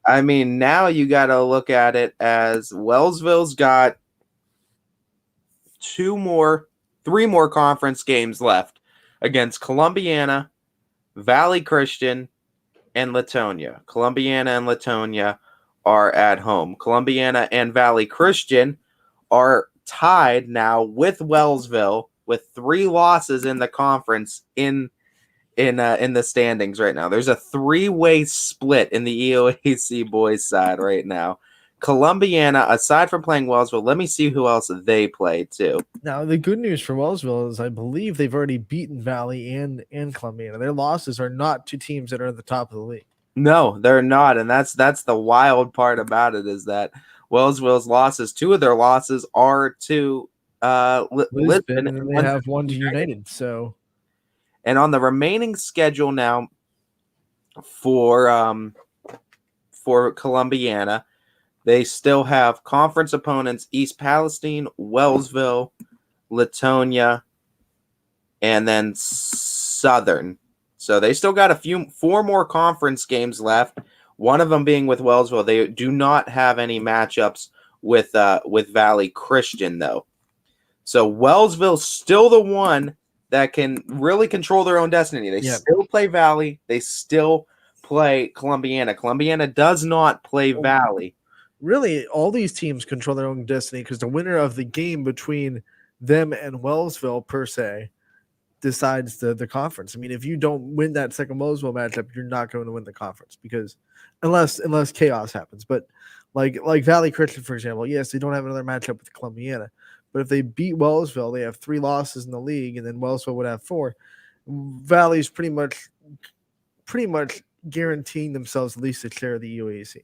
I mean, now you got to look at it as Wellsville's got three more conference games left against Columbiana, Valley Christian, and Latonia. Columbiana and Latonia are at home. Columbiana and Valley Christian are tied now with Wellsville with 3 losses in the conference in the standings right now. There's a 3-way split in the EOAC boys side right now. Columbiana, aside from playing Wellsville, let me see who else they play too. Now, the good news for Wellsville is I believe they've already beaten Valley and Columbiana. Their losses are not to teams that are at the top of the league. No, they're not, and that's the wild part about it is that Wellsville's losses, 2 of their losses are to Lisbon, and they have one to United. So, and on the remaining schedule now for Columbiana, they still have conference opponents East Palestine, Wellsville, Latonia, and then Southern. So they still got 4 more conference games left. One of them being with Wellsville. They do not have any matchups with Valley Christian though. So Wellsville's still the one that can really control their own destiny. They still play Valley. They still play Columbiana. Columbiana does not play Valley. Really, all these teams control their own destiny because the winner of the game between them and Wellsville, per se, decides the conference. I mean, if you don't win that second Wellsville matchup, you're not going to win the conference because unless chaos happens. But like Valley Christian, for example, yes, they don't have another matchup with Columbiana. But if they beat Wellsville, they have 3 losses in the league, and then Wellsville would have 4. Valley's pretty much guaranteeing themselves at least a share of the EOAC.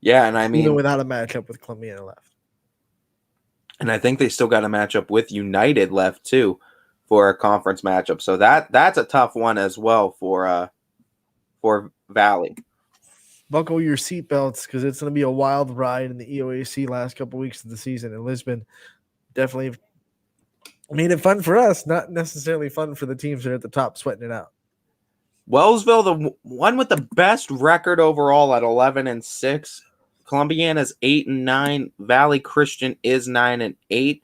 Yeah, and I mean, even without a matchup with Columbiana left. And I think they still got a matchup with United left too for a conference matchup. So that's a tough one as well for Valley. Buckle your seatbelts because it's going to be a wild ride in the EOAC last couple weeks of the season. And Lisbon definitely made it fun for us, not necessarily fun for the teams that are at the top sweating it out. Wellsville, the one with the best record overall at 11-6. Columbiana's 8-9. Valley Christian is 9-8.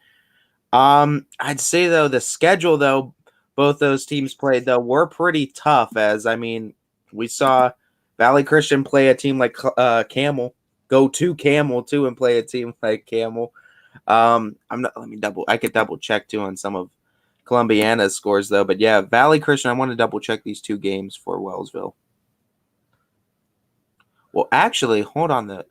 I'd say though the schedule though both those teams played though were pretty tough. As I mean, we saw Valley Christian play a team like Camel, go to Camel too, and play a team like Camel. I could double check too on some of Columbiana's scores though, but yeah, Valley Christian. I want to double check these 2 games for Wellsville. Well, actually, hold on.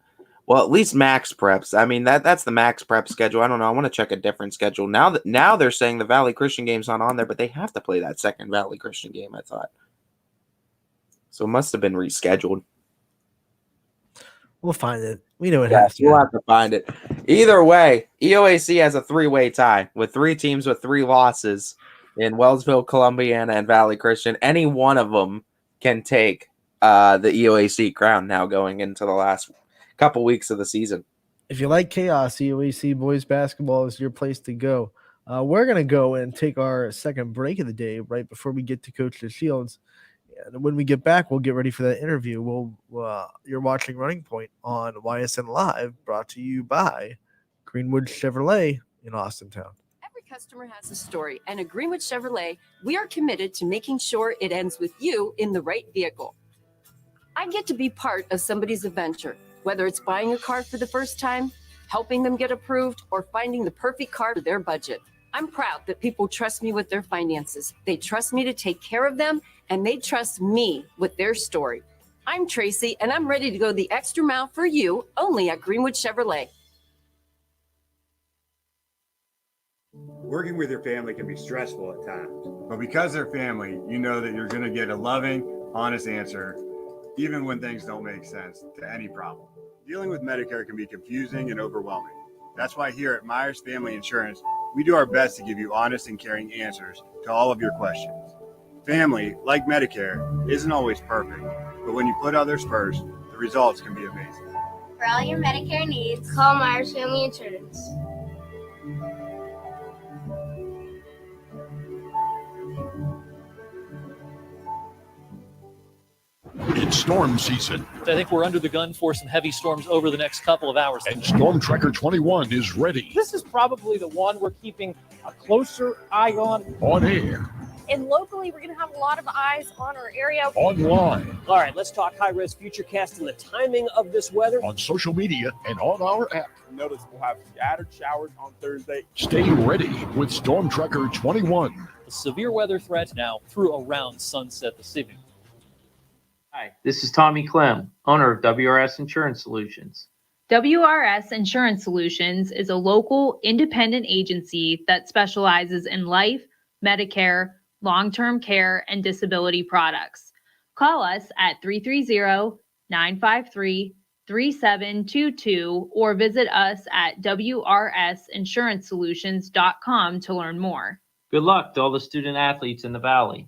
Well, at least Max Preps. I mean, that's the Max Prep schedule. I don't know. I want to check a different schedule. Now they're saying the Valley Christian game's not on there, but they have to play that second Valley Christian game, I thought. So it must have been rescheduled. We'll find it. We know it Yeah, has to. we'll have to find it. Either way, EOAC has a 3-way tie with 3 teams with 3 losses in Wellsville, Columbiana, and Valley Christian. Any one of them can take the EOAC crown now going into the last couple weeks of the season. If you like chaos, EOAC boys basketball is your place to go. We're going to go and take our second break of the day right before we get to Coach Shields. And when we get back, we'll get ready for that interview. You're watching Running Point on YSN Live, brought to you by Greenwood Chevrolet in Austintown. Every customer has a story, and at Greenwood Chevrolet, we are committed to making sure it ends with you in the right vehicle. I get to be part of somebody's adventure, whether it's buying a car for the first time, helping them get approved, or finding the perfect car for their budget. I'm proud that people trust me with their finances. They trust me to take care of them, and they trust me with their story. I'm Tracy, and I'm ready to go the extra mile for you only at Greenwood Chevrolet. Working with your family can be stressful at times, but because they're family, you know that you're going to get a loving, honest answer, even when things don't make sense to any problem. Dealing with Medicare can be confusing and overwhelming. That's why here at Myers Family Insurance, we do our best to give you honest and caring answers to all of your questions. Family, like Medicare, isn't always perfect, but when you put others first, the results can be amazing. For all your Medicare needs, call Myers Family Insurance. storm season. I think we're under the gun for some heavy storms over the next couple of hours. And Storm Tracker 21 is ready. This is probably the one we're keeping a closer eye on. On air, And locally, we're going to have a lot of eyes on our area. online, All right, let's talk high-risk futurecast and the timing of this weather. on social media, and on our app. Notice we'll have scattered showers on Thursday. Stay ready with Storm Tracker 21. The severe weather threat now through around sunset this evening. Hi, this is Tommy Clem, owner of WRS Insurance Solutions. WRS Insurance Solutions is a local independent agency that specializes in life, Medicare, long-term care, and disability products. Call us at 330-953-3722 or visit us at wrsinsurancesolutions.com to learn more. Good luck to all the student athletes in the Valley.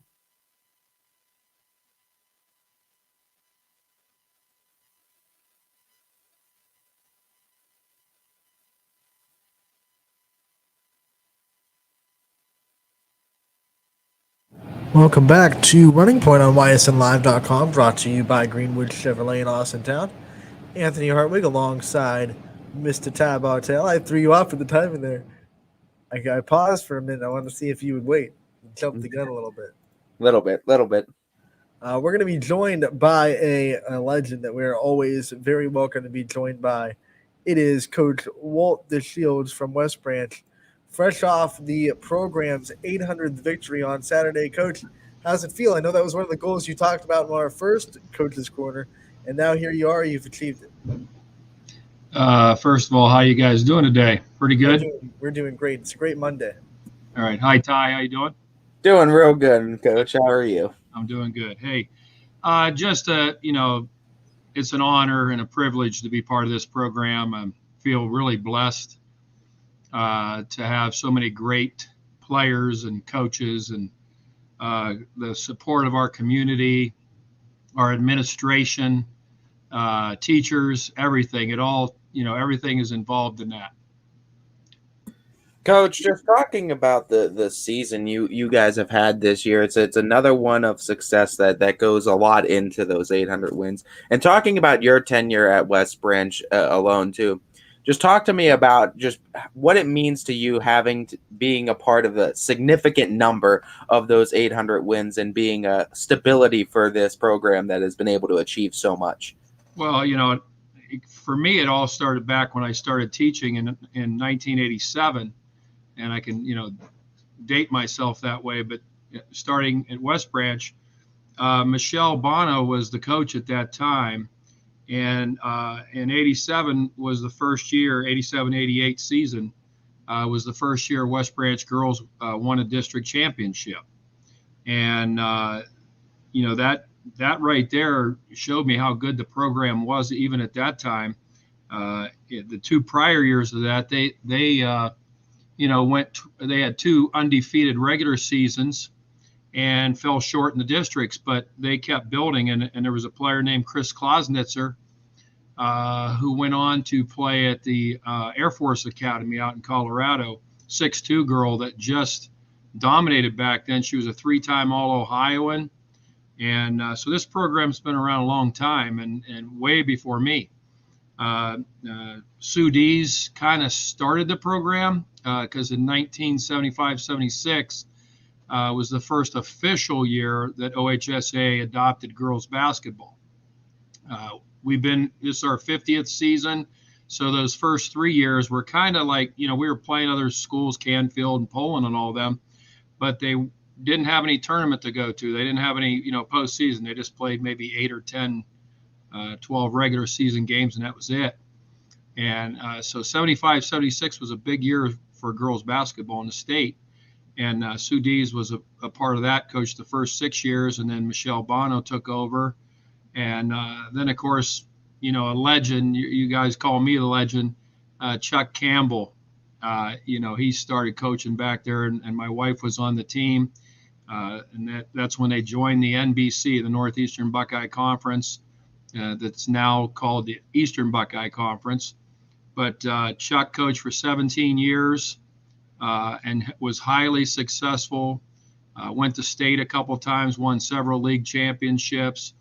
Welcome back to Running Point on ysnlive.com, brought to you by Greenwood Chevrolet in Austintown. Anthony Hartwig alongside Mr. Ty Bartell. I threw you off at the timing there. I paused for a minute. I wanted to see if you would wait. Jump the gun a little bit. Little bit. We're going to be joined by a legend that we're always very welcome to be joined by. It is Coach Walt DeShields from West Branch. Fresh off the program's 800th victory on Saturday. Coach, how's it feel? I know that was one of the goals you talked about in our first Coach's Corner, and now here you are. You've achieved it. First of all, how you guys doing today? Pretty good? We're doing great. It's a great Monday. All right. Hi, Ty. How you doing? Doing real good, Coach. How are you? I'm doing good. Hey, it's an honor and a privilege to be part of this program. I feel really blessed to have so many great players and coaches and the support of our community, our administration, teachers, everything. Everything is involved in that. Coach, just talking about the season you guys have had this year, it's another one of success that goes a lot into those 800 wins. And talking about your tenure at West Branch alone too, just talk to me about just what it means to you being a part of a significant number of those 800 wins and being a stability for this program that has been able to achieve so much. Well, for me, it all started back when I started teaching in 1987, and I can, date myself that way. But starting at West Branch, Michelle Bono was the coach at that time. And in 87 was the first year, 87-88 season was the first year West Branch girls won a district championship. And, that right there showed me how good the program was even at that time. The two prior years of that, they had two undefeated regular seasons and fell short in the districts, but they kept building. And there was a player named Chris Klosnitzer who went on to play at the Air Force Academy out in Colorado, 6'2" girl that just dominated back then. She was a 3-time All-Ohioan. And so this program's been around a long time and way before me. Sue Dees kind of started the program because in 1975-76 was the first official year that OHSA adopted girls basketball. This is our 50th season. So those first 3 years were kind of like, we were playing other schools, Canfield and Poland and all them, but they didn't have any tournament to go to. They didn't have any, postseason. They just played maybe 8 or 10, 12 regular season games, and that was it. And so 75-76 was a big year for girls basketball in the state. And Sue Dees was a part of that, coached the first 6 years, and then Michelle Bono took over. And then, of course, a legend, you guys call me the legend, Chuck Campbell. He started coaching back there, and my wife was on the team. And that's when they joined the NBC, the Northeastern Buckeye Conference, that's now called the Eastern Buckeye Conference. But Chuck coached for 17 years and was highly successful. Went to state a couple times, won several league championships.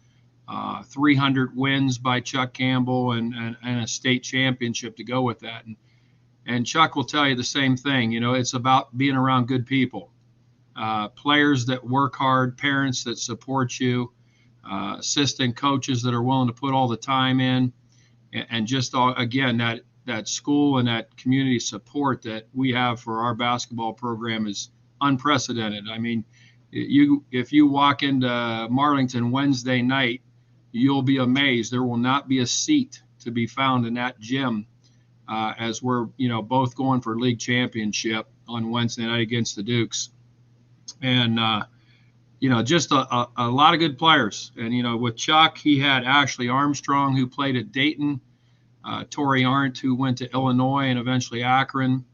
300 wins by Chuck Campbell and a state championship to go with that. And Chuck will tell you the same thing. It's about being around good people, players that work hard, parents that support you, assistant coaches that are willing to put all the time in, and just again, that school and that community support that we have for our basketball program is unprecedented. I mean, if you walk into Marlington Wednesday night, you'll be amazed. There will not be a seat to be found in that gym as we're, both going for league championship on Wednesday night against the Dukes. And, just a lot of good players. And, with Chuck, he had Ashley Armstrong, who played at Dayton, Tori Arndt, who went to Illinois and eventually Akron.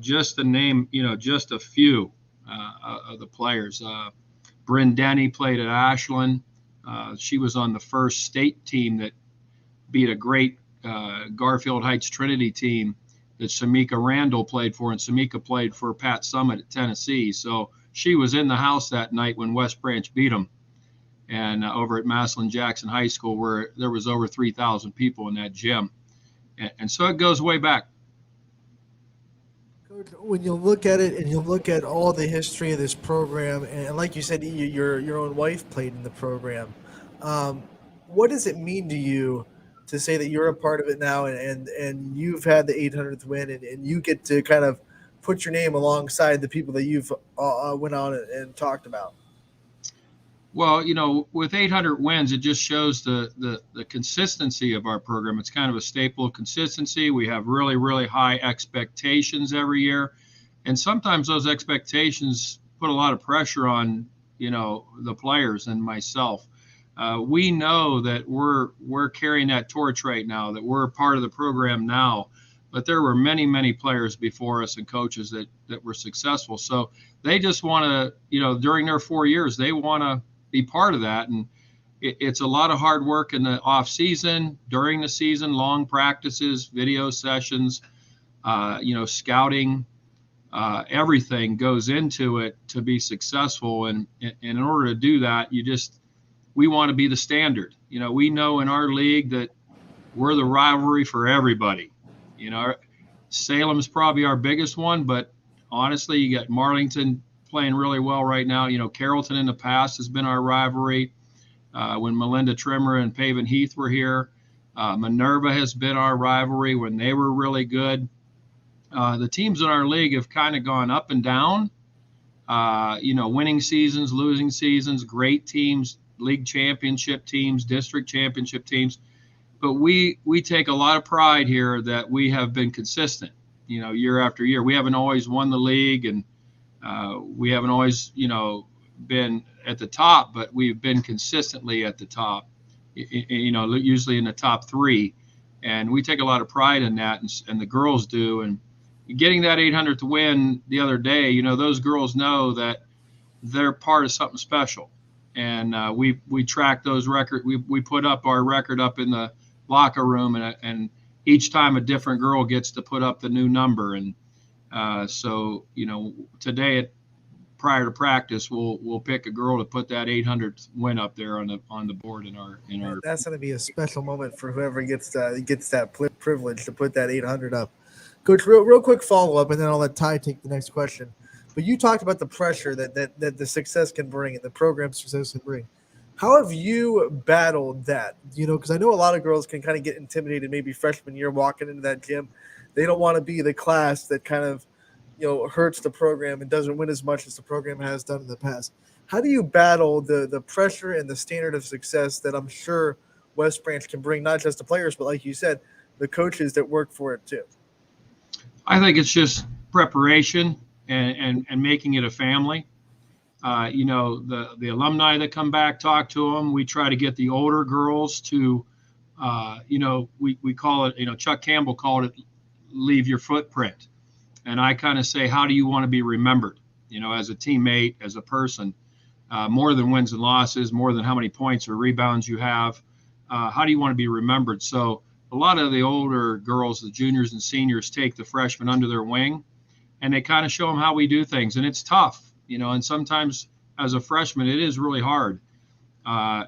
Just to name, just a few of the players. Bryn Denny played at Ashland. She was on the first state team that beat a great Garfield Heights Trinity team that Samika Randall played for, and Samika played for Pat Summit at Tennessee. So she was in the house that night when West Branch beat them, and over at Massillon Jackson High School, where there was over 3,000 people in that gym. And so it goes way back. Coach, when you look at it and you look at all the history of this program, and like you said, your own wife played in the program, what does it mean to you to say that you're a part of it now and you've had the 800th win and you get to kind of put your name alongside the people that you've went on and talked about? Well, with 800 wins, it just shows the consistency of our program. It's kind of a staple of consistency. We have really, really high expectations every year. And sometimes those expectations put a lot of pressure on, the players and myself. We know that we're carrying that torch right now, that we're a part of the program now. But there were many, many players before us and coaches that were successful. So they just want to, during their 4 years, they want to be part of that. And it's a lot of hard work in the off season, during the season, long practices, video sessions, scouting, everything goes into it to be successful. And in order to do that, we want to be the standard. We know in our league that we're the rivalry for everybody. Salem's probably our biggest one, but honestly, you got Marlington playing really well right now. Carrollton in the past has been our rivalry. When Melinda Trimmer and Paven Heath were here, Minerva has been our rivalry when they were really good. The teams in our league have kind of gone up and down, winning seasons, losing seasons, great teams, league championship teams, district championship teams. But we take a lot of pride here that we have been consistent, year after year. We haven't always won the league, and we haven't always, been at the top, but we've been consistently at the top, usually in the top three. And we take a lot of pride in that, and the girls do. And getting that 800th win the other day, those girls know that they're part of something special. And we track those records. We put up our record up in the locker room, and each time a different girl gets to put up the new number. And so today prior to practice, we'll pick a girl to put that 800th win up there on the board in our. That's going to be a special moment for whoever gets that privilege to put that 800 up. Coach, real quick follow up, and then I'll let Ty take the next question. But you talked about the pressure that the success can bring and the program success can bring. How have you battled that? Because I know a lot of girls can kind of get intimidated maybe freshman year walking into that gym. They don't want to be the class that kind of, hurts the program and doesn't win as much as the program has done in the past. How do you battle the pressure and the standard of success that I'm sure West Branch can bring, not just the players, but like you said, the coaches that work for it too? I think it's just preparation and making it a family. The alumni that come back, talk to them. We try to get the older girls to, we call it, Chuck Campbell called it leave your footprint. And I kind of say, how do you want to be remembered, as a teammate, as a person, more than wins and losses, more than how many points or rebounds you have. How do you want to be remembered? So a lot of the older girls, the juniors and seniors, take the freshmen under their wing, and they kind of show them how we do things. And it's tough, and sometimes as a freshman, it is really hard.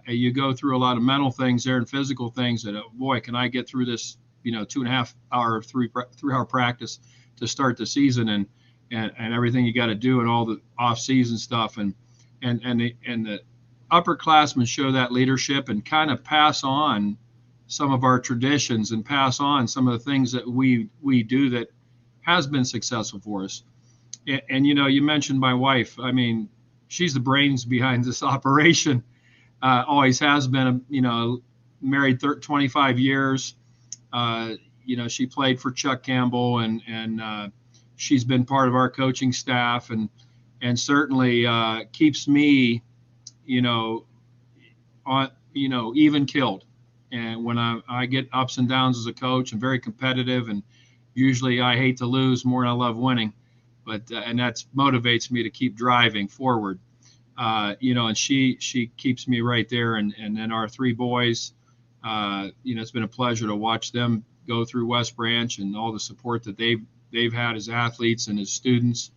You go through a lot of mental things there and physical things that, boy, can I get through this, 2.5 hour, 3 hour practice to start the season and everything you got to do and all the off season stuff. And the upperclassmen show that leadership and kind of pass on some of our traditions and pass on some of the things that we do that has been successful for us. And you mentioned my wife. I mean, she's the brains behind this operation. Always has been, married 25 years. She played for Chuck Campbell and she's been part of our coaching staff and certainly keeps me, even killed. And when I get ups and downs as a coach, I'm very competitive and usually I hate to lose more than I love winning, but and that motivates me to keep driving forward. And she keeps me right there. And then our 3 boys, it's been a pleasure to watch them go through West Branch and all the support that they've had as athletes and as students.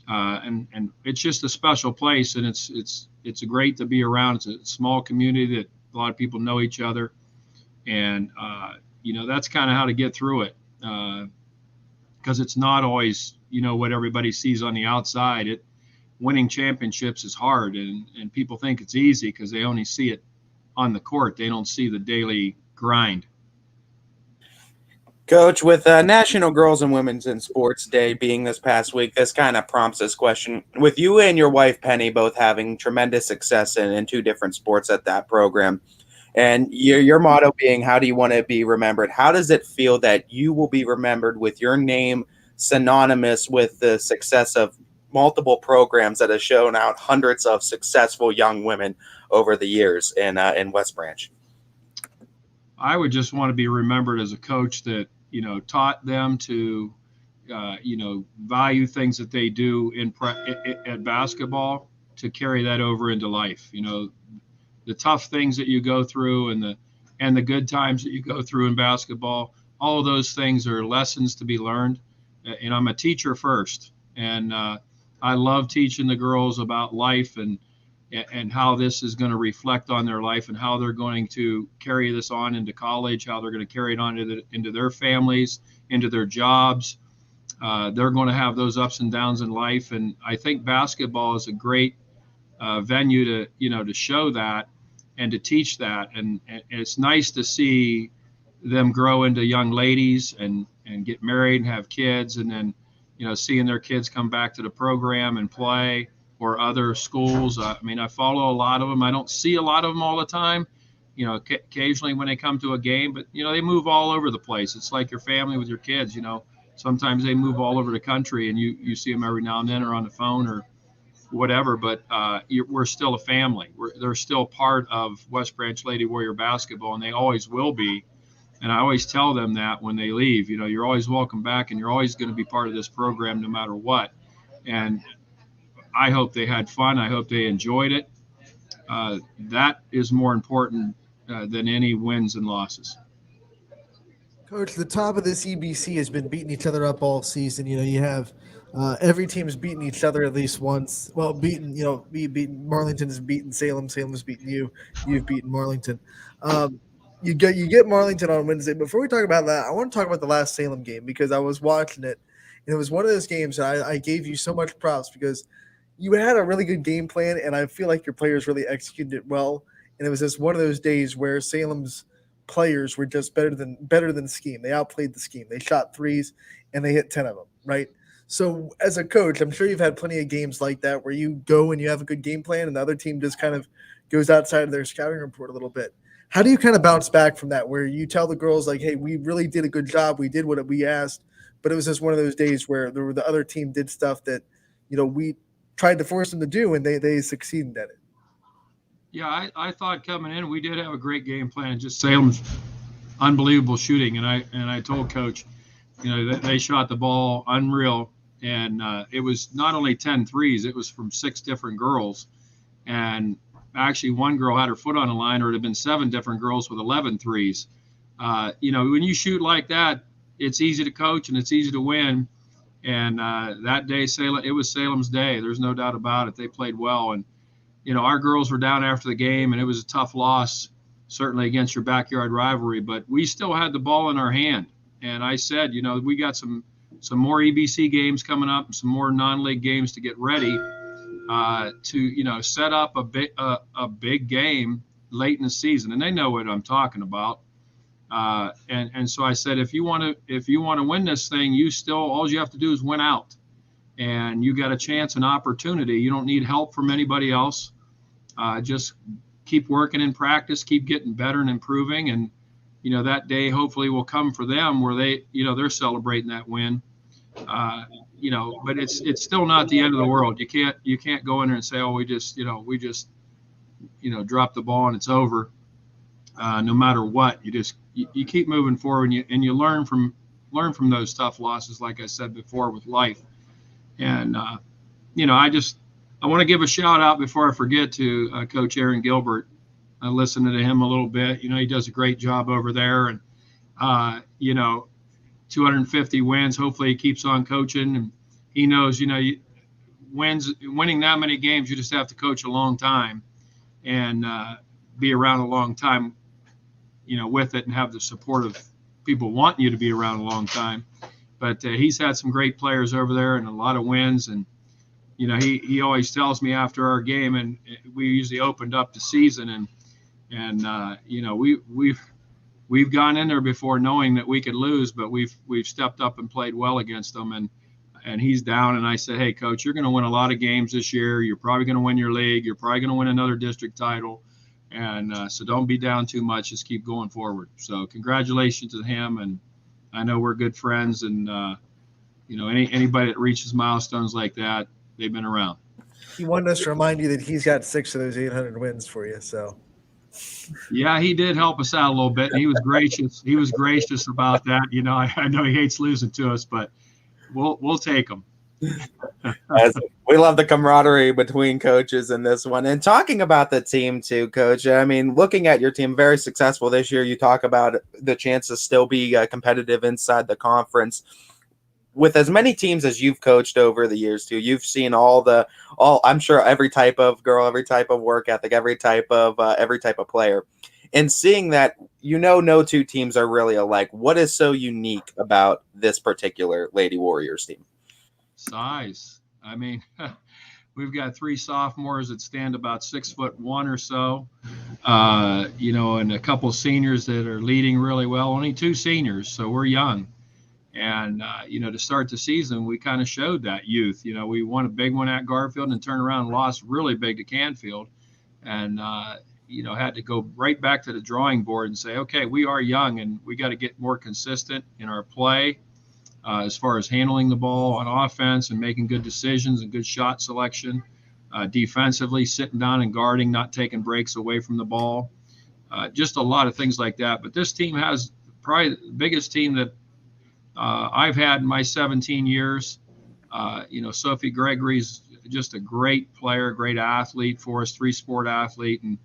And it's just a special place, and it's great to be around. It's a small community that a lot of people know each other, and that's kind of how to get through it, because it's not always what everybody sees on the outside. Winning championships is hard, and people think it's easy because they only see it on the court. They don't see the daily grind. Coach, with National Girls and Women's in Sports Day being this past week, this kind of prompts this question. With you and your wife, Penny, both having tremendous success in 2 different sports at that program, and your motto being, how do you want to be remembered? How does it feel that you will be remembered with your name synonymous with the success of multiple programs that have shown out hundreds of successful young women over the years in West Branch? I would just want to be remembered as a coach that, taught them to, value things that they do at basketball, to carry that over into life. The tough things that you go through and the good times that you go through in basketball, all of those things are lessons to be learned. And I'm a teacher first, and I love teaching the girls about life and how this is going to reflect on their life and how they're going to carry this on into college, how they're going to carry it on into their families, into their jobs. They're going to have those ups and downs in life. And I think basketball is a great venue to show that and to teach that. And it's nice to see them grow into young ladies and get married and have kids. And then, seeing their kids come back to the program and play, or other schools. I follow a lot of them. I don't see a lot of them all the time, occasionally when they come to a game, but, they move all over the place. It's like your family with your kids, sometimes they move all over the country and you see them every now and then or on the phone or whatever, but we're still a family. They're still part of West Branch Lady Warrior basketball, and they always will be. And I always tell them that when they leave, you're always welcome back and you're always going to be part of this program no matter what. And I hope they had fun. I hope they enjoyed it. That is more important than any wins and losses. Coach, the top of this EBC has been beating each other up all season. You have every team is beating each other at least once. Well, Marlington has beaten Salem. Salem's beaten you. You've beaten Marlington. You get Marlington on Wednesday. Before we talk about that, I want to talk about the last Salem game because I was watching it, and it was one of those games that I gave you so much props because you had a really good game plan, and I feel like your players really executed it well. And it was just one of those days where Salem's players were just better than scheme. They outplayed the scheme. They shot threes, and they hit 10 of them, right? So as a coach, I'm sure you've had plenty of games like that where you go and you have a good game plan, and the other team just kind of goes outside of their scouting report a little bit. How do you kind of bounce back from that, where you tell the girls, like, hey, we really did a good job. We did what we asked, but it was just one of those days where the other team did stuff that, we tried to force them to do, and they succeeded at it. Yeah, I thought coming in, we did have a great game plan. Just Salem's unbelievable shooting, and I told Coach, they shot the ball unreal, and it was not only 10 threes, it was from 6 different girls, and actually one girl had her foot on the line, or it would have been 7 different girls with 11 threes. When you shoot like that, it's easy to coach and it's easy to win. And that day, it was Salem's day. There's no doubt about it. They played well. And, our girls were down after the game, and it was a tough loss, certainly against your backyard rivalry, but we still had the ball in our hand. And I said, we got some more EBC games coming up, some more non-league games to get ready to, set up a big game late in the season. And they know what I'm talking about. And so I said, if you want to win this thing, all you have to do is win out, and you got a chance, an opportunity. You don't need help from anybody else. Just keep working in practice, keep getting better and improving. And, that day hopefully will come for them where they're celebrating that win. But it's still not the end of the world. You can't go in there and say, oh, we just dropped the ball and it's over. No matter what, you keep moving forward, and you learn from those tough losses, like I said before, with life. And I want to give a shout out before I forget to Coach Aaron Gilbert. I listened to him a little bit. He does a great job over there, and 250 wins. Hopefully he keeps on coaching, and he knows, winning that many games, you just have to coach a long time and be around a long time, with it, and have the support of people wanting you to be around a long time. But he's had some great players over there and a lot of wins. And, he always tells me after our game, and we usually opened up the season, and we've gone in there before knowing that we could lose, but we've stepped up and played well against them. And he's down. And I said, hey, Coach, you're going to win a lot of games this year. You're probably going to win your league. You're probably going to win another district title. And so don't be down too much. Just keep going forward. So congratulations to him. And I know we're good friends. And, anybody that reaches milestones like that, they've been around. He wanted us to remind you that he's got 6 of those 800 wins for you. So. Yeah, he did help us out a little bit. And he was gracious. He was gracious about that. I know he hates losing to us, but we'll take him. We love the camaraderie between coaches in this one. And talking about the team too, Coach, I mean, looking at your team, very successful this year. You talk about the chance to still be competitive inside the conference. With as many teams as you've coached over the years too, you've seen I'm sure every type of girl, every type of work ethic, every type of player. And seeing that, no two teams are really alike. What is so unique about this particular Lady Warriors team? Size. I mean, we've got 3 sophomores that stand about 6'1" or so, and a couple seniors that are leading really well. Only 2 seniors, so we're young. And, to start the season, we kind of showed that youth. We won a big one at Garfield and turned around and lost really big to Canfield. And, had to go right back to the drawing board and say, okay, we are young and we got to get more consistent in our play as far as handling the ball on offense and making good decisions and good shot selection. Defensively, sitting down and guarding, not taking breaks away from the ball. Just a lot of things like that. But this team has probably the biggest team that I've had in my 17 years. Sophie Gregory's just a great player, great athlete for us, 3-sport athlete, and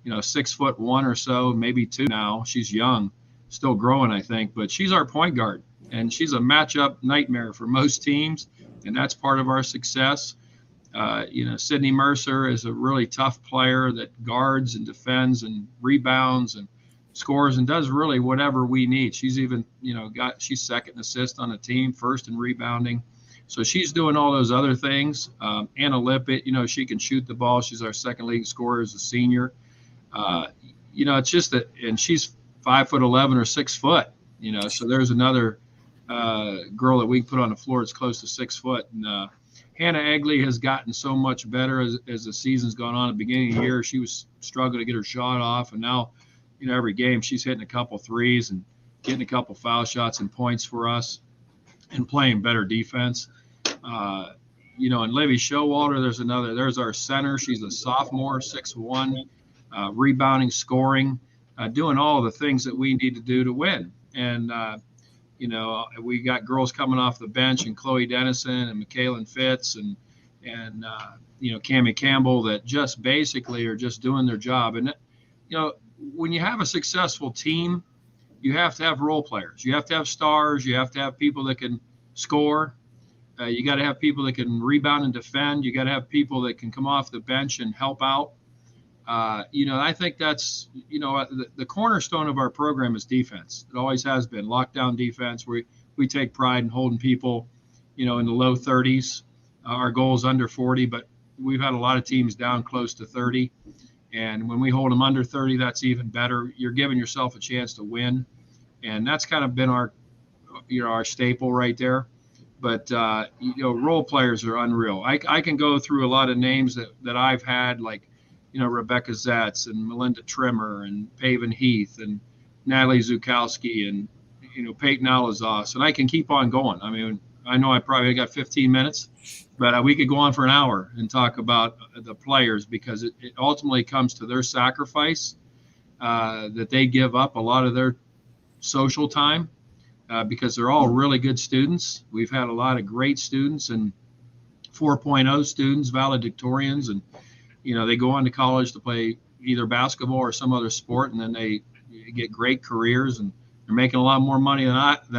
6'1" or so, maybe 2 now. She's young, still growing, I think, but she's our point guard, and she's a matchup nightmare for most teams, and that's part of our success. Sydney Mercer is a really tough player that guards and defends and rebounds and scores and does really whatever we need. She's even, she's second assist on the team, first in rebounding. So she's doing all those other things. Anna Lippett, she can shoot the ball. She's our second leading scorer as a senior. It's just that, and she's 5'11" or 6 foot, so there's another girl that we can put on the floor that's close to 6 foot. And Hannah Egley has gotten so much better as the season's gone on. At the beginning of the year, she was struggling to get her shot off, and now, every game she's hitting a couple threes and getting a couple foul shots and points for us and playing better defense. And Livy Showalter, there's our center. She's a sophomore, 6'1", rebounding, scoring, doing all the things that we need to do to win. And, we got girls coming off the bench, and Chloe Dennison and McKaylin Fitz and Cammie Campbell that just basically are just doing their job. And, when you have a successful team, you have to have role players. You have to have stars. You have to have people that can score. You got to have people that can rebound and defend. You got to have people that can come off the bench and help out. I think that's, the cornerstone of our program is defense. It always has been lockdown defense. We take pride in holding people, in the low 30s. Our goal is under 40, but we've had a lot of teams down close to 30. And when we hold them under 30, that's even better. You're giving yourself a chance to win. And that's kind of been our staple right there. But, role players are unreal. I can go through a lot of names that I've had, like, Rebecca Zetz and Melinda Trimmer and Paven Heath and Natalie Zukowski and, Peyton Alazos. And I can keep on going. I mean, I know I probably got 15 minutes, but we could go on for an hour and talk about the players, because it ultimately comes to their sacrifice, that they give up a lot of their social time, because they're all really good students. We've had a lot of great students and 4.0 students, valedictorians, and they go on to college to play either basketball or some other sport, and then they get great careers, and they're making a lot more money than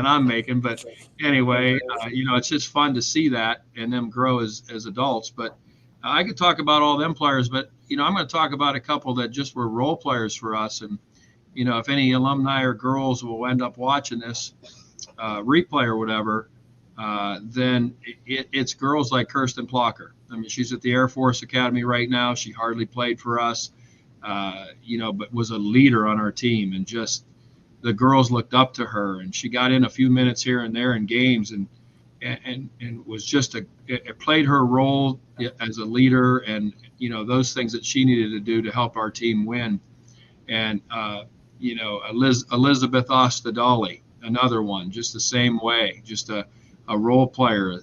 I'm making. But anyway, it's just fun to see that and them grow as adults. But I could talk about all them players, but I'm going to talk about a couple that just were role players for us. And if any alumni or girls will end up watching this replay or whatever, then it's girls like Kirsten Plocker. I mean, she's at the Air Force Academy right now. She hardly played for us, but was a leader on our team, and just the girls looked up to her, and she got in a few minutes here and there in games, and was just it played her role as a leader, and those things that she needed to do to help our team win. And Elizabeth Ostadali, another one, just the same way, just a role player,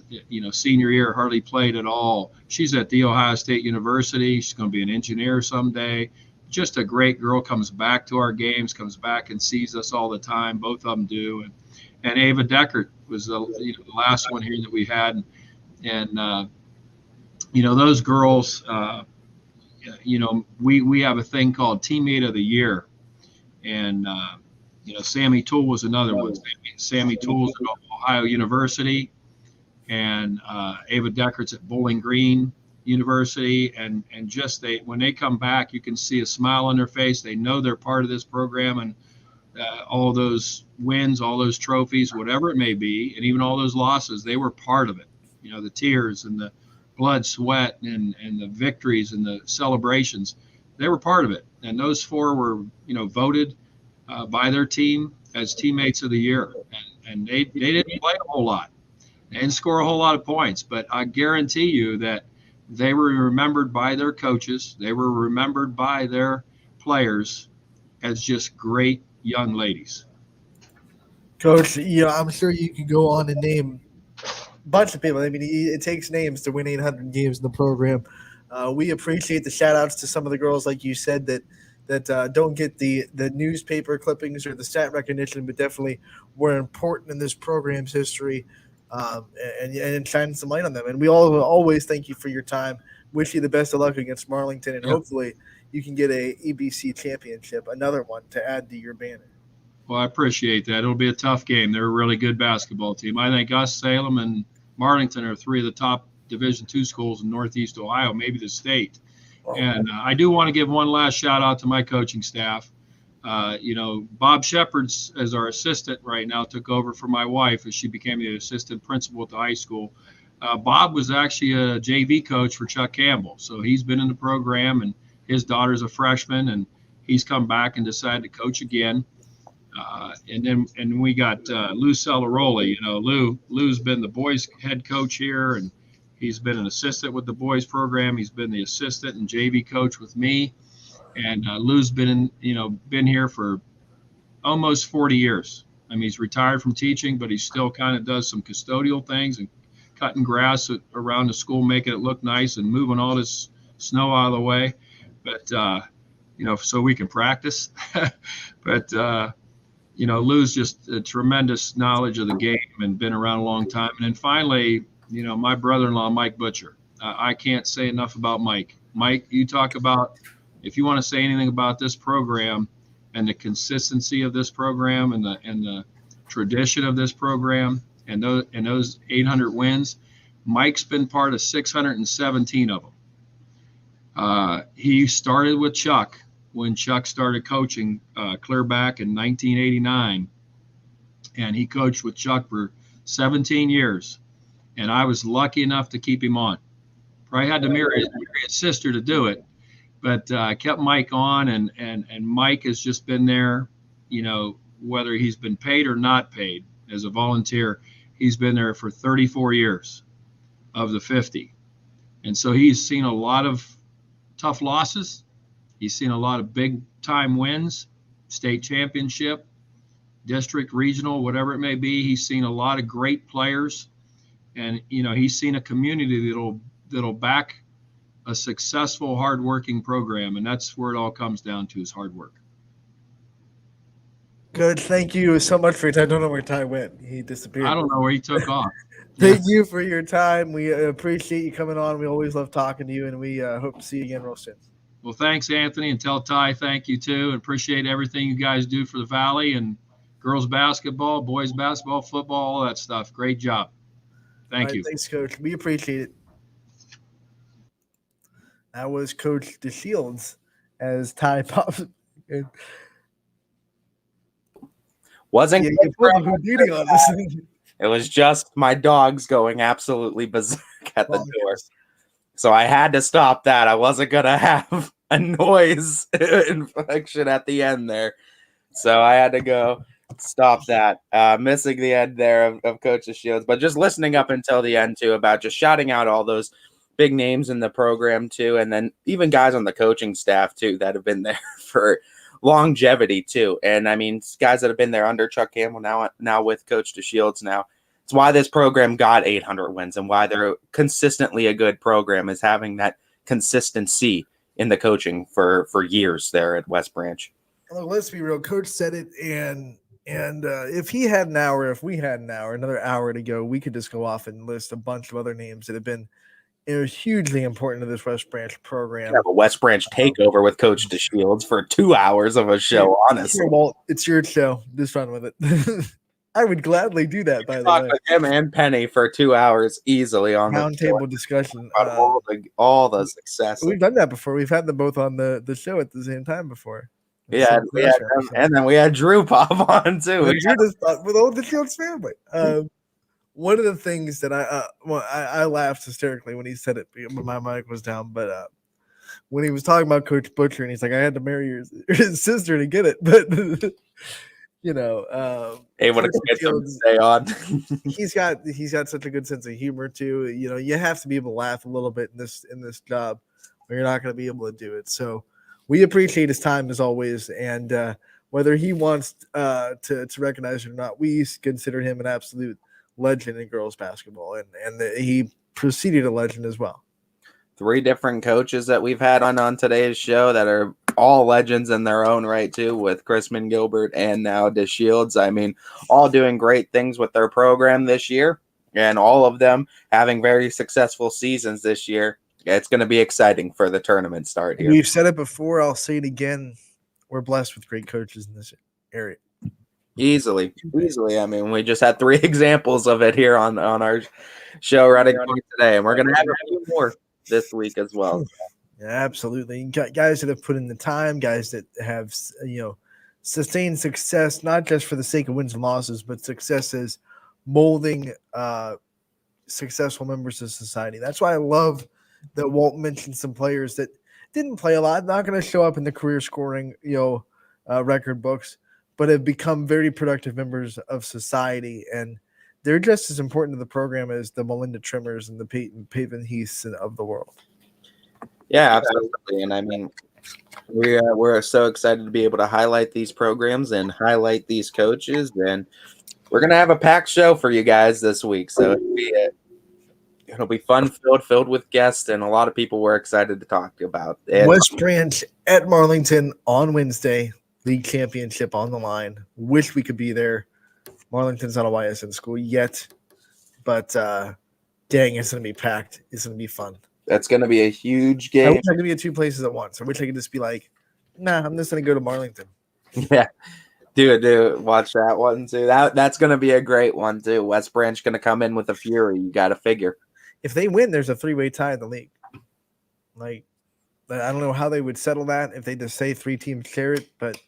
senior year, hardly played at all. She's at The Ohio State University. She's going to be an engineer someday. Just a great girl, comes back to our games, comes back and sees us all the time. Both of them do. And Ava Deckert was the last one here that we had. And those girls, we have a thing called Teammate of the Year. And, Sammy Toole was another one. Sammy Toole's at Ohio University, and Ava Deckert's at Bowling Green University. And just when they come back, you can see a smile on their face. They know they're part of this program, and all those wins, all those trophies, whatever it may be, and even all those losses, they were part of it. The tears and the blood, sweat, and the victories and the celebrations, they were part of it. And those four were, voted by their team as teammates of the year. And they didn't play a whole lot. They didn't score a whole lot of points, but I guarantee you that they were remembered by their coaches. They were remembered by their players as just great young ladies. Coach, I'm sure you can go on and name a bunch of people. I mean, it takes names to win 800 games in the program. We appreciate the shout outs to some of the girls, like you said, that don't get the newspaper clippings or the stat recognition, but definitely were important in this program's history, and shine some light on them. And we always thank you for your time. Wish you the best of luck against Marlington, and hopefully you can get a EBC championship, another one to add to your banner. Well, I appreciate that. It'll be a tough game. They're a really good basketball team. I think us, Salem, and Marlington are three of the top Division II schools in Northeast Ohio, maybe the state. And I do want to give one last shout out to my coaching staff. Bob Shepard's as our assistant right now, took over for my wife as she became the assistant principal at the high school. Bob was actually a JV coach for Chuck Campbell. So he's been in the program, and his daughter's a freshman, and he's come back and decided to coach again. And we got Lou Celaroli. Lou's been the boys head coach here, and he's been an assistant with the boys program. He's been the assistant and JV coach with me. And Lou's been here for almost 40 years. I mean, he's retired from teaching, but he still kind of does some custodial things and cutting grass around the school, making it look nice and moving all this snow out of the way. But, so we can practice. But, Lou's just a tremendous knowledge of the game and been around a long time. And then finally, my brother-in-law, Mike Butcher. I can't say enough about Mike. Mike, you talk about, if you want to say anything about this program and the consistency of this program and the tradition of this program and those 800 wins, Mike's been part of 617 of them. He started with Chuck when Chuck started coaching clear back in 1989. And he coached with Chuck for 17 years. And I was lucky enough to keep him on. Probably had to marry his sister to do it. But I kept Mike on, and Mike has just been there, whether he's been paid or not paid as a volunteer. He's been there for 34 years of the 50. And so he's seen a lot of tough losses. He's seen a lot of big time wins, state championship, district, regional, whatever it may be. He's seen a lot of great players, and he's seen a community that'll back a successful, hardworking program, and that's where it all comes down to, is hard work. Good. Thank you so much for your time. I don't know where Ty went. He disappeared. I don't know where he took off. Thank you for your time. We appreciate you coming on. We always love talking to you, and we hope to see you again real soon. Well, thanks, Anthony, and tell Ty thank you too, and appreciate everything you guys do for the Valley and girls basketball, boys basketball, football, all that stuff. Great job. Thank you. Thanks, Coach. We appreciate it. That was Coach DeShields as Ty pops. Wasn't it was just my dogs going absolutely berserk at the door. So I had to stop that. I wasn't going to have a noise inflection at the end there. So I had to go stop that. Missing the end there of Coach DeShields, but just listening up until the end too, about just shouting out all those big names in the program too, and then even guys on the coaching staff too that have been there for longevity too. And I mean, guys that have been there under Chuck Campbell, now with Coach DeShields now. It's why this program got 800 wins and why they're consistently a good program, is having that consistency in the coaching for years there at West Branch. Well, let's be real. Coach said it, and if we had an hour, another hour to go, we could just go off and list a bunch of other names that have been hugely important to this West Branch program. Have a West Branch takeover with Coach DeShields for 2 hours of a show, honestly. Well, it's your show. Just run with it. I would gladly do that, by the way. With him and Penny for 2 hours easily on roundtable discussion. All the success. We've done that before. We've had them both on the show at the same time before. Yeah, and then we had Drew pop on too. Drew just with all the Shields family. One of the things that I laughed hysterically when he said it, but my mic was down. But when he was talking about Coach Butcher, and he's like, "I had to marry his sister to get it," but hey, what a good to stay on. he's got such a good sense of humor too. You have to be able to laugh a little bit in this job, or you're not going to be able to do it. So we appreciate his time as always, and whether he wants to recognize it or not, we consider him an absolute legend in girls basketball, and he preceded a legend as well. 3 different coaches that we've had on today's show that are all legends in their own right too, with Chrisman Gilbert and now DeShields. I mean, all doing great things with their program this year, and all of them having very successful seasons this year. It's going to be exciting for the tournament start here. We've said it before. I'll say it again. We're blessed with great coaches in this area. Easily. I mean, we just had 3 examples of it here on our show Running Point today, and we're going to have a few more this week as well. Yeah, absolutely. Guys that have put in the time, guys that have sustained success, not just for the sake of wins and losses, but success as molding successful members of society. That's why I love that Walt mentioned some players that didn't play a lot, not going to show up in the career scoring record books, but have become very productive members of society, and they're just as important to the program as the Melinda Trimmers and the Peyton Heaths of the world. Yeah, absolutely. And I mean, we're so excited to be able to highlight these programs and highlight these coaches, and we're gonna have a packed show for you guys this week. So it'll be fun filled with guests and a lot of people we're excited to talk about. And West Branch at Marlington on Wednesday. League championship on the line. Wish we could be there. Marlington's not a YSN school yet, but dang, it's going to be packed. It's going to be fun. That's going to be a huge game. I wish I could be at 2 places at once. I wish I could just be like, nah, I'm just going to go to Marlington. Yeah, do it. Watch that one too. That's going to be a great one too. West Branch going to come in with a fury. You got to figure. If they win, there's a 3-way tie in the league. Like, I don't know how they would settle that if they just say 3 teams share it, but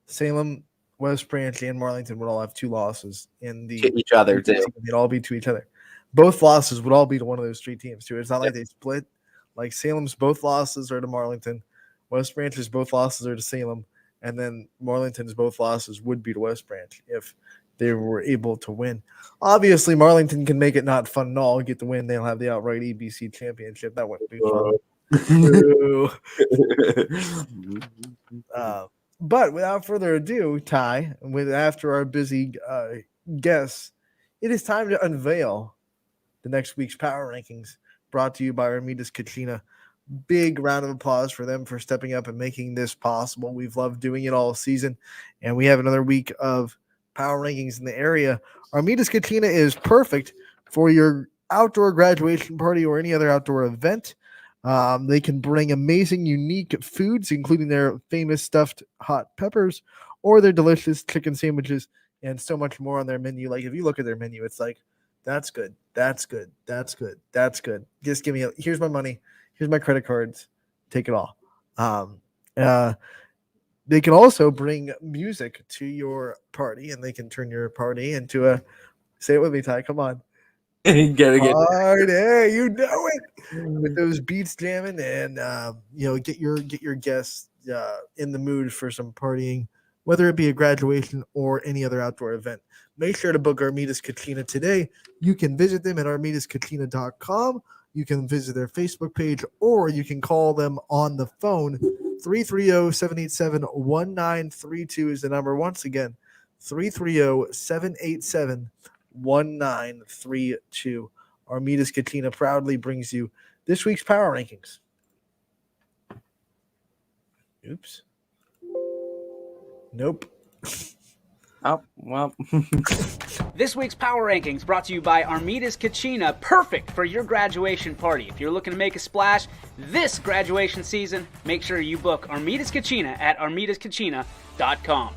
Salem, West Branch, and Marlington would all have 2 losses in the to each other too. They'd all be to each other. Both losses would all be to one of those 3 teams too. It's not like they split. Like Salem's both losses are to Marlington, West Branch's both losses are to Salem, and then Marlington's both losses would be to West Branch if they were able to win. Obviously, Marlington can make it not fun at all. Get the win, they'll have the outright EBC championship. That wouldn't be fun. But without further ado, Ty, after our busy guests, it is time to unveil the next week's power rankings, brought to you by Armidas Kachina. Big round of applause for them for stepping up and making this possible. We've loved doing it all season, and we have another week of power rankings in the area. Armidas Kachina is perfect for your outdoor graduation party or any other outdoor event. They can bring amazing, unique foods, including their famous stuffed hot peppers or their delicious chicken sandwiches and so much more on their menu. Like, if you look at their menu, it's like, that's good, that's good, that's good, that's good. Just give me here's my money, here's my credit cards, take it all. They can also bring music to your party, and they can turn your party into a, say it with me, Ty, come on. Get Party, you know it. With those beats jamming, and get your guests in the mood for some partying, whether it be a graduation or any other outdoor event. Make sure to book Armidas Kachina today. You can visit them at armidaskachina.com. You can visit their Facebook page, or you can call them on the phone. 330-787-1932 is the number. Once again, 330-787-1932. Armidas Kachina proudly brings you this week's power rankings. Oops. Nope. Oh, well. This week's Power Rankings brought to you by Armidas Kachina, perfect for your graduation party. If you're looking to make a splash this graduation season, make sure you book Armidas Kachina at armidaskachina.com.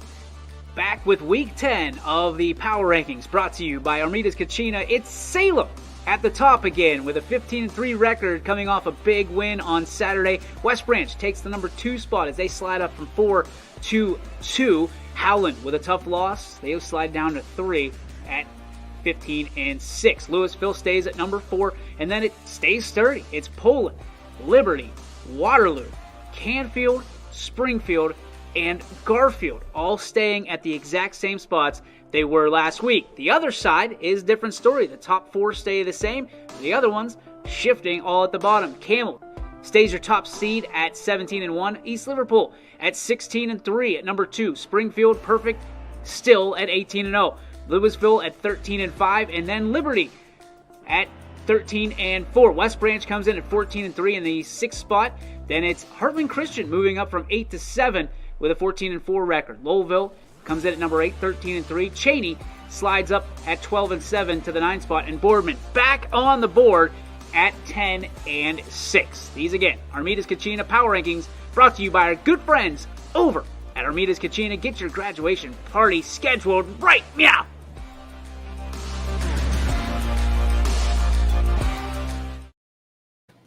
Back with Week 10 of the Power Rankings brought to you by Armidas Kachina. It's Salem at the top again with a 15-3 record coming off a big win on Saturday. West Branch takes the number 2 spot as they slide up from 4 to 2. Howland with a tough loss. They slide down to 3 at 15-6. Louisville stays at number 4, and then it stays sturdy. It's Poland, Liberty, Waterloo, Canfield, Springfield, and Garfield, all staying at the exact same spots they were last week. The other side is a different story. The top 4 stay the same. The other ones shifting all at the bottom. Camel stays your top seed at 17-1. East Liverpool at 16-3 at number 2. Springfield perfect still at 18-0. Louisville at 13-5, and then Liberty at 13-4. West Branch comes in at 14-3 in the 6th spot. Then it's Heartland Christian moving up from 8 to 7 with a 14-4 record. Lowellville comes in at number 8, 13-3. Cheney slides up at 12-7 to the 9th spot, and Boardman back on the board at 10-6. These again, Armidas Kachina Power Rankings, brought to you by our good friends over at Armidas Kachina. Get your graduation party scheduled right now.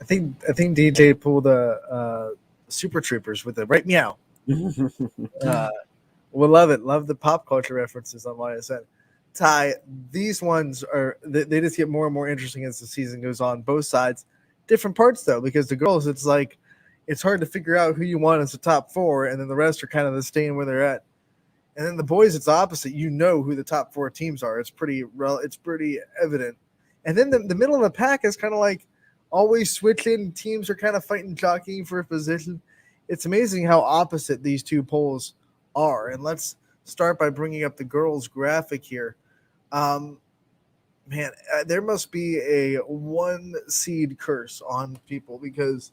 I think DJ pulled a Super Troopers with the right meow. We'll love it. Love the pop culture references on YSN. Ty, these ones are they just get more and more interesting as the season goes on. Both sides, different parts though, because the girls, it's like it's hard to figure out who you want as the top 4, and then the rest are kind of staying where they're at. And then the boys, it's opposite. You know who the top 4 teams are. It's pretty evident. And then the middle of the pack is kind of like always switching. Teams are kind of fighting, jockeying for a position. It's amazing how opposite these two polls are. And let's start by bringing up the girls' graphic here. There must be a 1 seed curse on people, because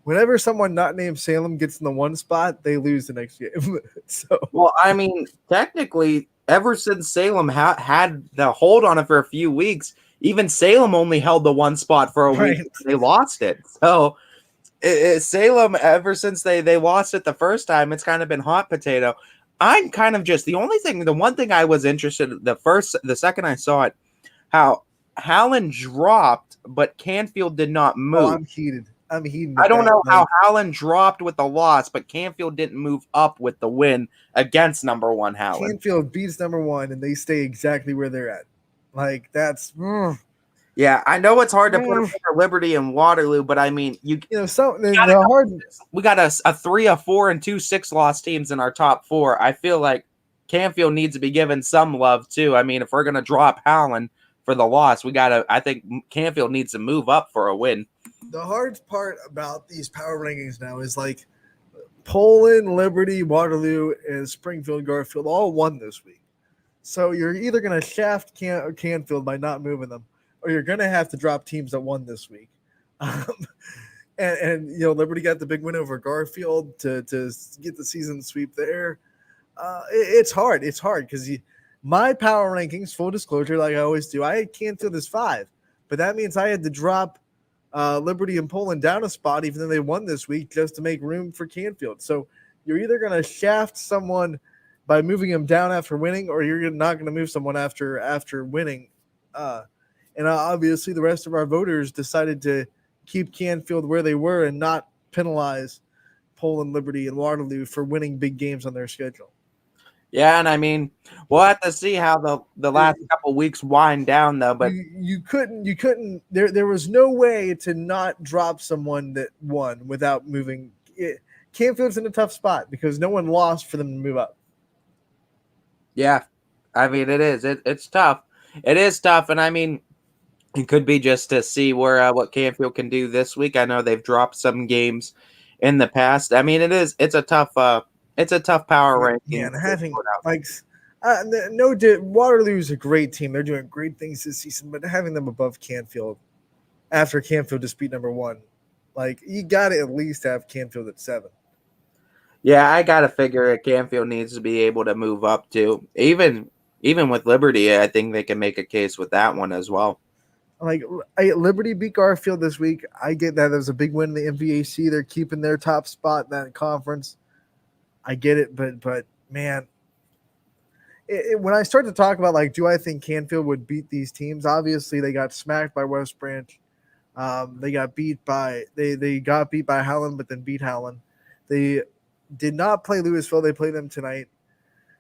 whenever someone not named Salem gets in the 1 spot, they lose the next game. So, well, I mean, technically, ever since Salem had the hold on it for a few weeks, even Salem only held the 1 spot for a week. They lost it. So Salem, ever since they lost it the first time, it's kind of been hot potato. I'm kind of just the one thing I was interested in the second I saw it, how Howland dropped, but Canfield did not move. Oh, I'm heated. I don't know how Howland dropped with the loss, but Canfield didn't move up with the win against number 1 Howland. Canfield beats number 1, and they stay exactly where they're at. Like, that's yeah. I know it's hard to put over Liberty and Waterloo, but I mean, we got a 3, a 4, and 2 6-loss teams in our top 4. I feel like Canfield needs to be given some love too. I mean, if we're gonna drop Howland for the loss, I think Canfield needs to move up for a win. The hard part about these power rankings now is like Poland, Liberty, Waterloo, and Springfield, Garfield all won this week. So you're either going to shaft Canfield by not moving them, or you're going to have to drop teams that won this week. And Liberty got the big win over Garfield to get the season sweep there. It's hard. It's hard because my power rankings, full disclosure, like I always do, I had Canfield as 5, but that means I had to drop Liberty and Poland down a spot, even though they won this week, just to make room for Canfield. So you're either going to shaft someone by moving them down after winning, or you're not going to move someone after winning. And obviously the rest of our voters decided to keep Canfield where they were and not penalize Poland, Liberty, and Waterloo for winning big games on their schedule. Yeah, and I mean, we'll have to see how the last couple weeks wind down, though. But you couldn't. There was no way to not drop someone that won without moving. Canfield's in a tough spot because no one lost for them to move up. Yeah, I mean it is. It's tough. It is tough, and I mean, it could be just to see where what Canfield can do this week. I know they've dropped some games in the past. I mean, it's a tough. It's a tough power ranking. Yeah, and having Waterloo's a great team. They're doing great things this season, but having them above Canfield after Canfield just beat number 1, like you got to at least have Canfield at 7. Yeah, I gotta figure Canfield needs to be able to move up too. Even with Liberty, I think they can make a case with that one as well. Like Liberty beat Garfield this week. I get that. There was a big win in the MVAC. They're keeping their top spot in that conference. I get it, but man, when I start to talk about like, do I think Canfield would beat these teams? Obviously, they got smacked by West Branch. They got beat by Howland, but then beat Howland. They did not play Louisville. They played them tonight.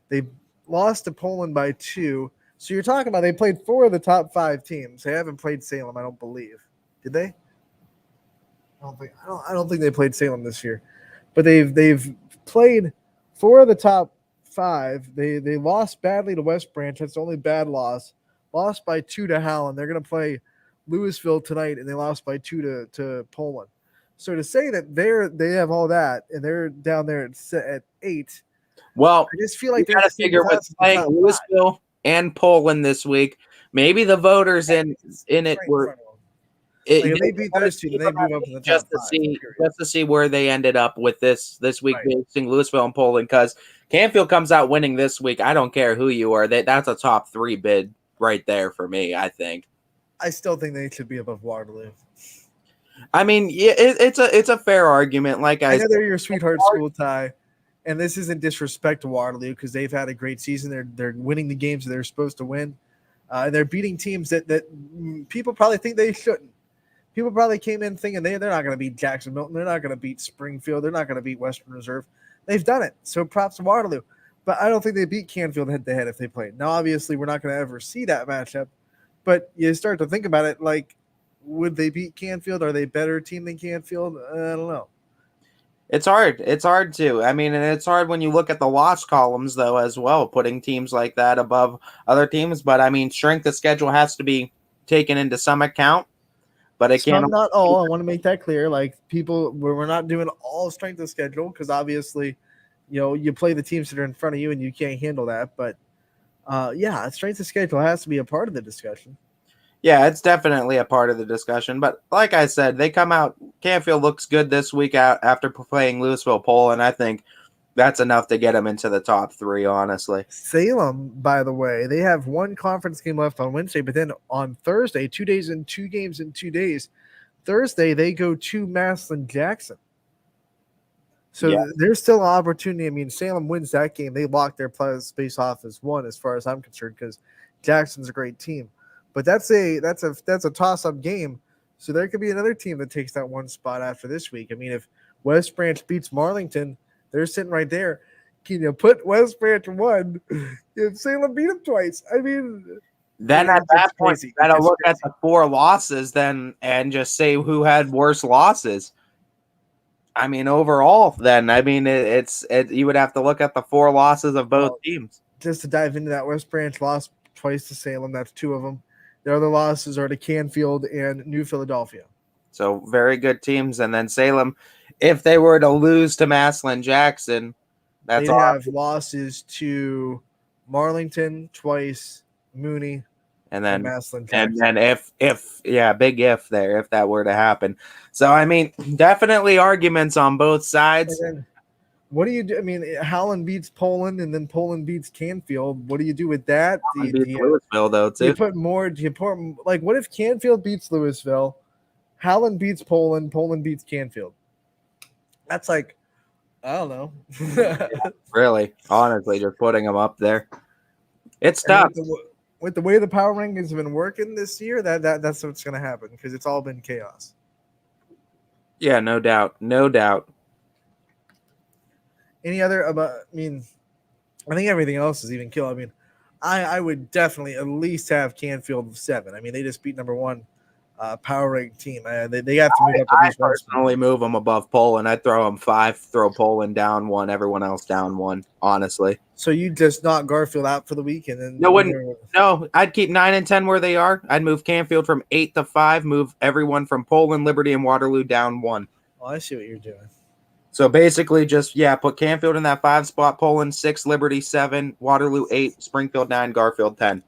They lost to Poland by 2. So you're talking about they played 4 of the top 5 teams. They haven't played Salem, I don't believe. Did they? I don't think they played Salem this year. But they've played 4 of the top 5. They lost badly to West Branch. That's the only bad loss. Lost by 2 to Howland. They're going to play Louisville tonight, and they lost by 2 to Poland. So to say that they have all that and they're down there at 8. Well, I just feel like you got to figure what's playing Louisville and Poland this week. Maybe the voters in it were. If they beat those two, they move up in the top 5. Just to see where they ended up with this week, facing Louisville and Poland, because Canfield comes out winning this week. I don't care who you are. That's a top 3 bid right there for me, I think. I still think they should be above Waterloo. I mean, yeah, it's a fair argument. Like I know they're your sweetheart school, Ty, and this isn't disrespect to Waterloo because they've had a great season. They're winning the games that they're supposed to win, and they're beating teams that people probably think they shouldn't. People probably came in thinking they're not going to beat Jackson Milton. They're not going to beat Springfield. They're not going to beat Western Reserve. They've done it. So props to Waterloo. But I don't think they beat Canfield head-to-head if they played. Now, obviously, we're not going to ever see that matchup. But you start to think about it, like, would they beat Canfield? Are they a better team than Canfield? I don't know. It's hard. It's hard too. I mean, and it's hard when you look at the loss columns, though, as well, putting teams like that above other teams. But, I mean, strength of schedule has to be taken into some account. But it can't. Not all. I want to make that clear. Like, we're not doing all strength of schedule because, obviously, you play the teams that are in front of you and you can't handle that. But, yeah, strength of schedule has to be a part of the discussion. Yeah, it's definitely a part of the discussion. But like I said, they come out. Canfield looks good this week out after playing Louisville, Poland. I think that's enough to get them into the top 3, honestly. Salem, by the way, they have one conference game left on Wednesday, but then on Thursday, 2 days and 2 games in 2 days. Thursday, they go to Massillon Jackson. So there's still an opportunity. I mean, Salem wins that game. They lock their space off as 1 as far as I'm concerned because Jackson's a great team. But that's a toss-up game. So there could be another team that takes that one spot after this week. I mean, if West Branch beats Marlington, they're sitting right there. Can you put West Branch 1 if Salem beat them twice? I mean, then at that point, you got to look at the 4 losses then and just say who had worse losses. I mean, overall, then I mean, you would have to look at the 4 losses of both teams. Just to dive into that, West Branch lost twice to Salem. That's 2 of them. The other losses are to Canfield and New Philadelphia. So very good teams. And then Salem, if they were to lose to Massillon Jackson, they have losses to Marlington twice, Mooney, and then Massillon Jackson. And then big if there, if that were to happen. So I mean, definitely arguments on both sides. What do you do? I mean, Howland beats Poland, and then Poland beats Canfield. What do you do with that? Louisville, though, too. Do you put like, what if Canfield beats Louisville, Howland beats Poland, Poland beats Canfield? That's like, I don't know. Really, honestly, just putting them up there. It's tough. With the way the power rankings have been working this year, that's what's going to happen because it's all been chaos. Yeah, no doubt. No doubt. Any other I think everything else is even kill. I mean, I would definitely at least have Canfield 7. I mean, they just beat number 1 power ranked team. They have to move up. I personally move them above Poland. I'd throw them 5, throw Poland down 1, everyone else down 1. Honestly. So you just knock Garfield out for the week, and then No, I'd keep 9 and 10 where they are. I'd move Canfield from 8 to 5. Move everyone from Poland, Liberty, and Waterloo down 1. Oh, I see what you're doing. So basically, just put Canfield in that 5 spot, Poland 6, Liberty 7, Waterloo 8, Springfield 9, Garfield 10.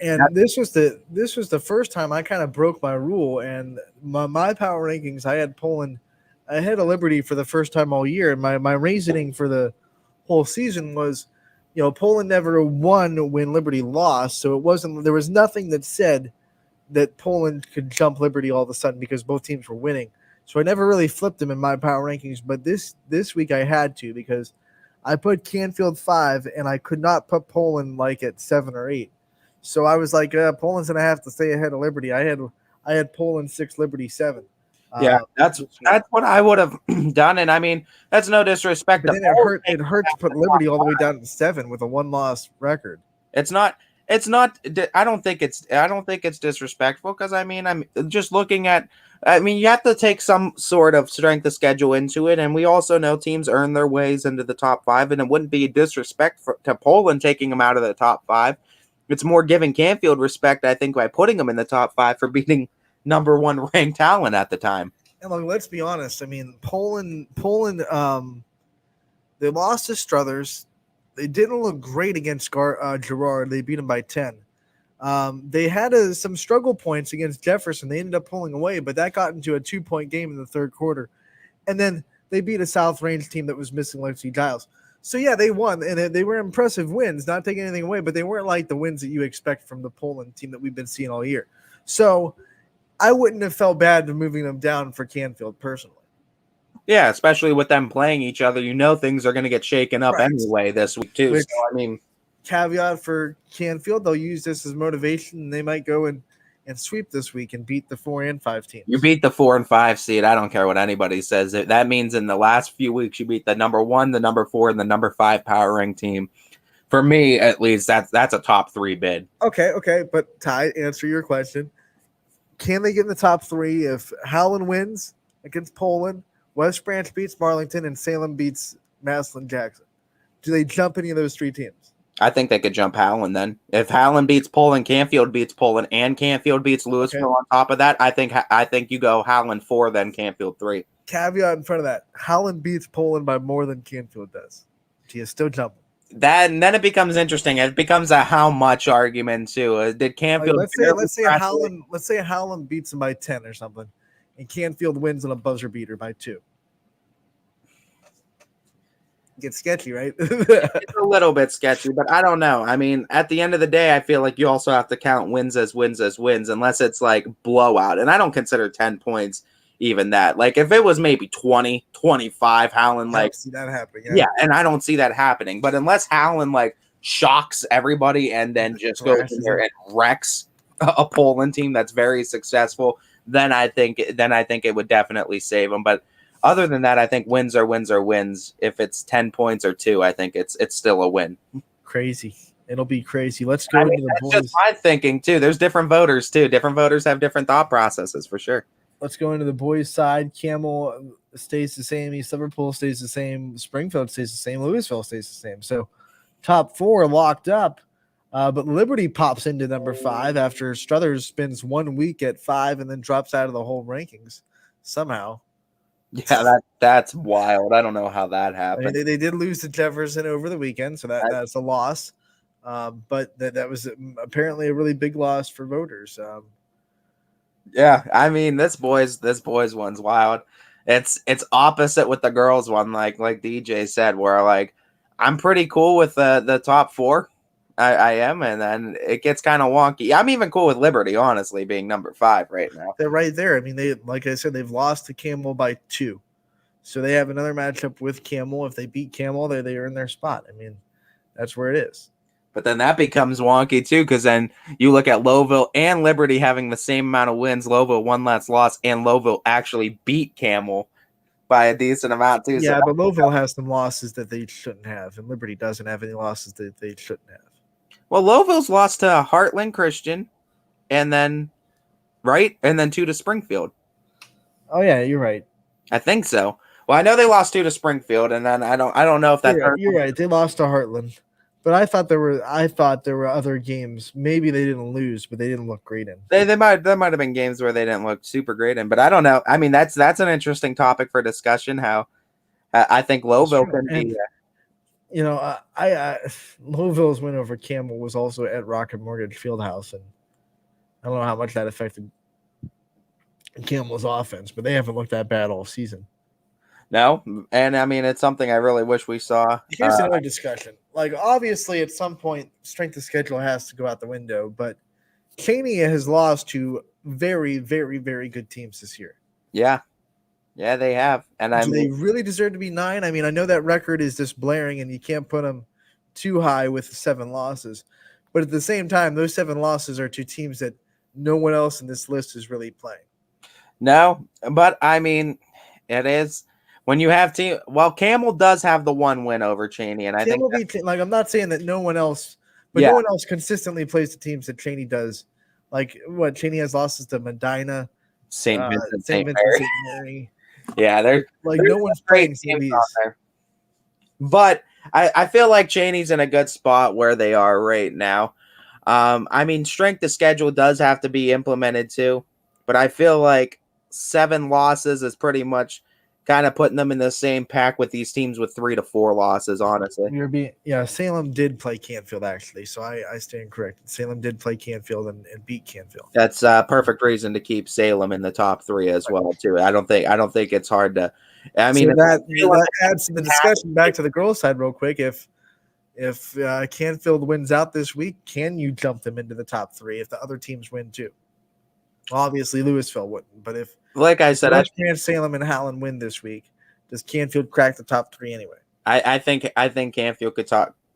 And this was the first time I kind of broke my rule. And my power rankings, I had Poland ahead of Liberty for the first time all year. And my reasoning for the whole season was, Poland never won when Liberty lost, so there was nothing that said that Poland could jump Liberty all of a sudden because both teams were winning. So I never really flipped them in my power rankings, but this week I had to because I put Canfield 5 and I could not put Poland like at 7 or 8. So I was like, Poland's gonna have to stay ahead of Liberty. I had Poland 6, Liberty 7. Yeah, that's what I would have done, and I mean that's no disrespect. But then it hurt to put Liberty all the way down to 7 with a 1-loss record. It's not. I don't think it's disrespectful because I mean I'm just looking at. I mean, you have to take some sort of strength of schedule into it, and we also know teams earn their ways into the top 5, and it wouldn't be a disrespect to Poland taking them out of the top 5. It's more giving Canfield respect, I think, by putting them in the top 5 for beating number 1 ranked talent at the time. And look, let's be honest. I mean, Poland, they lost to Struthers. They didn't look great against Girard. They beat them by 10. They had some struggle points against Jefferson. They ended up pulling away, but that got into a 2-point game in the third quarter. And then they beat a South Range team that was missing Lexi Giles. So, yeah, they won, and they were impressive wins, not taking anything away, but they weren't like the wins that you expect from the Poland team that we've been seeing all year. So I wouldn't have felt bad moving them down for Canfield personally. Yeah, especially with them playing each other. Things are going to get shaken up anyway this week, too. So, I mean, caveat for Canfield, they'll use this as motivation, and they might go and sweep this week and beat the 4 and 5 teams. You beat the 4 and 5 seed. I don't care what anybody says. That means in the last few weeks you beat the number 1, the number 4, and the number 5 power rank team. For me, at least, that's a top 3 bid. Okay. But Ty, answer your question. Can they get in the top 3 if Howland wins against Poland, West Branch beats Marlington, and Salem beats Massillon Jackson? Do they jump any of those 3 teams? I think they could jump Howland then. If Howland beats Poland, Canfield beats Poland, and Canfield beats Louisville on top of that, I think you go Howland 4, then Canfield 3. Caveat in front of that. Howland beats Poland by more than Canfield does. Do you still jump? And then it becomes interesting. It becomes a how much argument too. Did Canfield? Let's say Howland beats them by 10 or something, and Canfield wins on a buzzer beater by 2. Gets sketchy, right? It's a little bit sketchy, but I don't know. I mean, at the end of the day, I feel like you also have to count wins, unless it's like blowout. And I don't consider 10 points even that. Like if it was maybe 20, 25, Howland I don't see that happening. Yeah, and I don't see that happening. But unless Howland like shocks everybody and then just goes in there and wrecks a Poland team that's very successful, then I think it would definitely save them. But other than that, I think wins are wins. If it's 10 points or 2, I think it's still a win. Crazy. It'll be crazy. Let's go into the boys. That's just my thinking too. There's different voters too. Different voters have different thought processes for sure. Let's go into the boys' side. Camel stays the same. East Liverpool stays the same. Springfield stays the same. Louisville stays the same. So top 4 locked up. But Liberty pops into number 5 after Struthers spends 1 week at 5 and then drops out of the whole rankings somehow. Yeah, that's wild. I don't know how that happened. I mean, they did lose to Jefferson over the weekend, so that's a loss. But that was apparently a really big loss for voters. Yeah, I mean this boys one's wild. It's opposite with the girls one, like DJ said, where like I'm pretty cool with the top 4. I am, and then it gets kind of wonky. I'm even cool with Liberty, honestly, being number 5 right now. They're right there. I mean, like I said, they've lost to Camel by 2. So they have another matchup with Camel. If they beat Camel, they earn their spot. I mean, that's where it is. But then that becomes wonky too, because then you look at Lowville and Liberty having the same amount of wins. Lowville 1 less loss, and Lowville actually beat Camel by a decent amount too. Yeah, but Lowville has some losses that they shouldn't have, and Liberty doesn't have any losses that they shouldn't have. Well, Lowville's lost to Heartland Christian, and then 2 to Springfield. Oh yeah, you're right. I think so. Well, I know they lost 2 to Springfield, and then I don't know if that. You're right. They lost to Heartland, but I thought there were other games. Maybe they didn't lose, but they didn't look great in. There might have been games where they didn't look super great in, but I don't know. I mean, that's an interesting topic for discussion. How I think Lowville can be. You know, I Louisville's win over Camel was also at Rocket Mortgage Fieldhouse, and I don't know how much that affected Camel's offense, but they haven't looked that bad all season. No, and I mean it's something I really wish we saw. Here's another discussion. Like, obviously, at some point, strength of schedule has to go out the window, but Cheney has lost to very, very, very good teams this year. Yeah. Yeah, they have. And Do they really deserve to be 9? I mean, I know that record is just blaring and you can't put them too high with 7 losses. But at the same time, those 7 losses are to teams that no one else in this list is really playing. No, but I mean, it is when you have team. Well, Camel does have the 1 win over Cheney, and I think like I'm not saying that no one else, but no one else consistently plays the teams that Cheney does. Like what Cheney has losses to Medina, St. Vincent, St. Mary. Yeah, they're like no one's playing teams on there. But I feel like Cheney's in a good spot where they are right now. I mean, strength of schedule does have to be implemented too, but I feel like 7 losses is pretty much kind of putting them in the same pack with these teams with 3 to 4 losses, honestly. Salem did play Canfield, actually, so I stand corrected. Salem did play Canfield and beat Canfield. That's a perfect reason to keep Salem in the top 3 as well, too. I don't think it's hard to. I mean, so that adds to the discussion. Back to the girls' side, real quick. If Canfield wins out this week, can you jump them into the top 3 if the other teams win too? Obviously, Louisville wouldn't, but if, like I said, Salem and Howland win this week, does Canfield crack the top 3 anyway? I think Canfield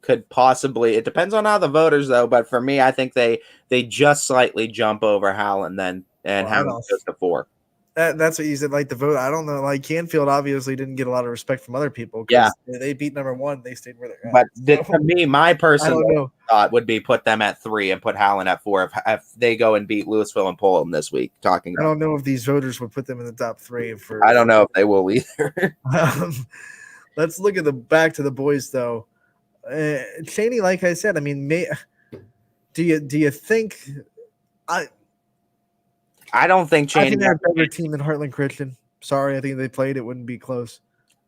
could possibly. It depends on how the voters though, but for me, I think they just slightly jump over Howland then, and Howland goes to 4. That's what you said. Like the vote, I don't know. Like Canfield obviously didn't get a lot of respect from other people. Yeah, they beat number 1. They stayed where they're at. But for me, my personal thought would be put them at 3 and put Howland at 4 if they go and beat Louisville and Poland this week. I don't know if these voters would put them in the top 3. I don't know if they will either. Let's look at back to the boys though. Cheney, like I said, I mean, do you think I don't think Cheney. I think they're a better team than Heartland Christian. Sorry, I think they played. It wouldn't be close.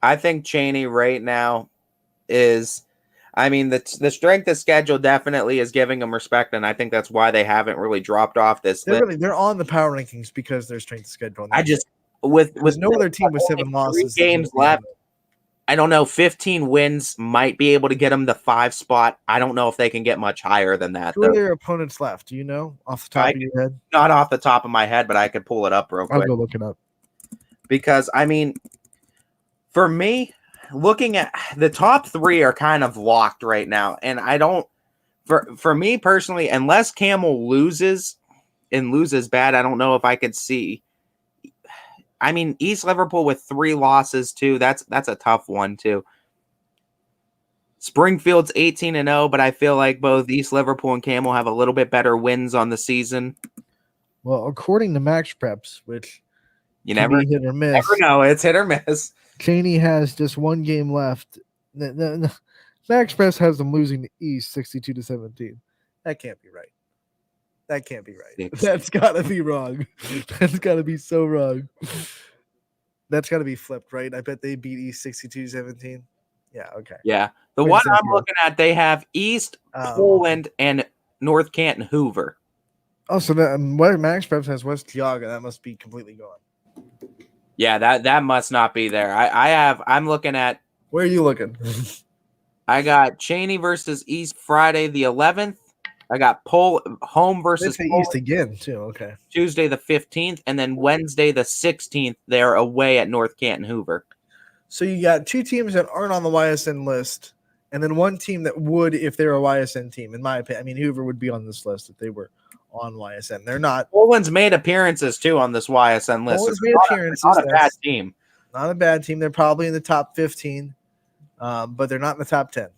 I think Cheney right now is. I mean, the strength of schedule definitely is giving them respect, and I think that's why they haven't really dropped off this list. They're on the power rankings because their strength of schedule. With no other team with 7 losses, 3 games left. I don't know. 15 wins might be able to get them the 5 spot. I don't know if they can get much higher than that. Who are their opponents left? Do you know off the top of your head? Not off the top of my head, but I could pull it up real quick. I'll go look it up. Because, I mean, for me, looking at the top 3 are kind of locked right now. And I don't, for me personally, unless Camel loses, and loses bad, I don't know if I could see. I mean, East Liverpool with 3 losses too. That's a tough one too. Springfield's 18-0, but I feel like both East Liverpool and Camel have a little bit better wins on the season. Well, according to Max Preps, which You can never, be hit or miss, never know. It's hit or miss. Cheney has just 1 game left. Max Preps has them losing to East 62-17. That can't be right. That can't be right. That's got to be wrong. That's got to be so wrong. That's got to be flipped, right? I bet they beat East 62-17. Yeah, okay. Yeah. The Wait a one second. I'm looking at, they have East, Poland, and North Canton Hoover. Oh, so that Max Preps has West Geauga. That must be completely gone. Yeah, that must not be there. I'm looking at. Where are you looking? I got Cheney versus East Friday the 11th. I got home versus East again too. Okay. Tuesday the 15th, and then Wednesday the 16th. They're away at North Canton Hoover. So you got 2 teams that aren't on the YSN list, and then 1 team that would if they're a YSN team. In my opinion, I mean Hoover would be on this list if they were on YSN. They're not. Poland's made appearances too on this YSN list. Poland's It's made not appearances. not a bad team. Not a bad team. They're probably in the top 15, but they're not in the top 10.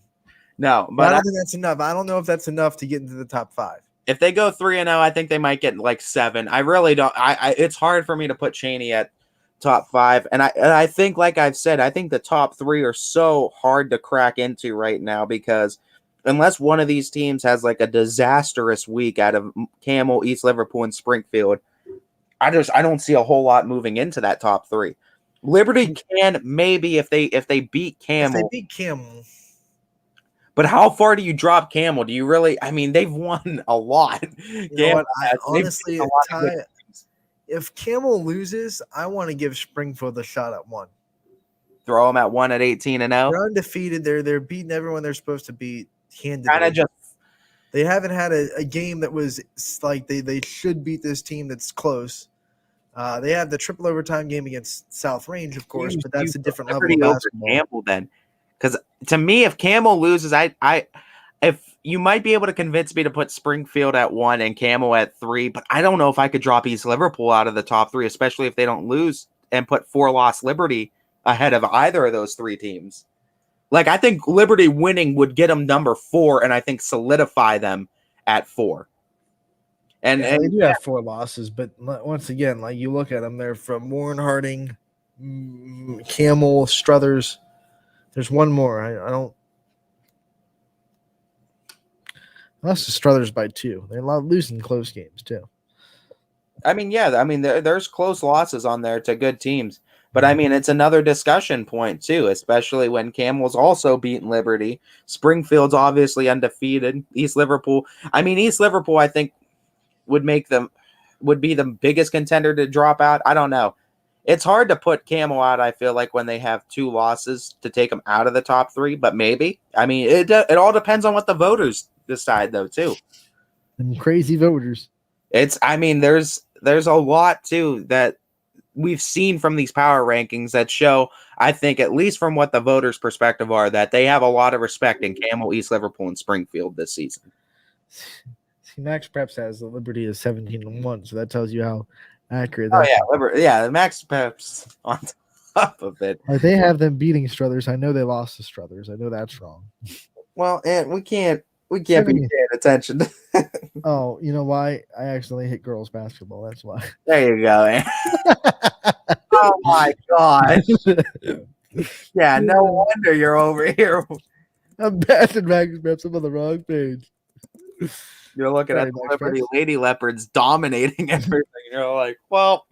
No, But but I don't think that's enough. I don't know if that's enough to get into the top 5. if they go 3-0, I think they might get like 7. I really don't. It's hard for me to put Cheney at top 5, and I think, like I've said, I think the top 3 are so hard to crack into right now because unless one of these teams has like a disastrous week out of Camel, East Liverpool, and Springfield, I don't see a whole lot moving into that top 3. Liberty can maybe if they beat Camel. If they beat Camel. But how far do you drop Camel? Do you really? I mean, they've won a lot. You know what? Honestly, a lot of good teams. If Camel loses, I want to give Springfield a shot at 1. Throw them at 1 at 18-0. They're undefeated. They're beating everyone they're supposed to beat. Kind of just. They haven't had a game that was like they should beat this team that's close. They have the triple overtime game against South Range, of course, but that's a different level of basketball. Camel then, because to me, if Camel loses, if you might be able to convince me to put Springfield at 1 and Camel at 3, but I don't know if I could drop East Liverpool out of the top 3, especially if they don't lose and put 4-loss Liberty ahead of either of those 3 teams. Like, I think Liberty winning would get them number 4, and I think solidify them at 4. And they do have 4 losses, but once again, like you look at them, they're from Warren Harding, Camel, Struthers. There's one more. I don't. Unless the Struthers by 2. They're losing close games too. I mean, yeah. I mean, there's close losses on there to good teams. But, I mean, it's another discussion point, too, especially when Camel's also beaten Liberty. Springfield's obviously undefeated. East Liverpool. I mean, East Liverpool, I think, would be the biggest contender to drop out. I don't know. It's hard to put Camel out, I feel like, when they have 2 losses to take them out of the top 3, but maybe. I mean, it all depends on what the voters decide, though, too. And crazy voters. I mean, there's a lot, too, that we've seen from these power rankings that show, I think, at least from what the voters' perspective are, that they have a lot of respect in Camel, East Liverpool, and Springfield this season. See, Max Preps has the Liberty is 17-1, so that tells you how accurate. Oh yeah, Max Preps on top of it. Like they have them beating Struthers. I know they lost to Struthers. I know that's wrong. Well, and we can't be paying attention. Oh, you know why? I accidentally hit girls basketball. That's why. There you go, man. Oh my god. Yeah, no wonder you're over here. I'm bad at Max Preps. I'm on the wrong page. You're looking at the Liberty Lady Leopards dominating everything. You're like, well,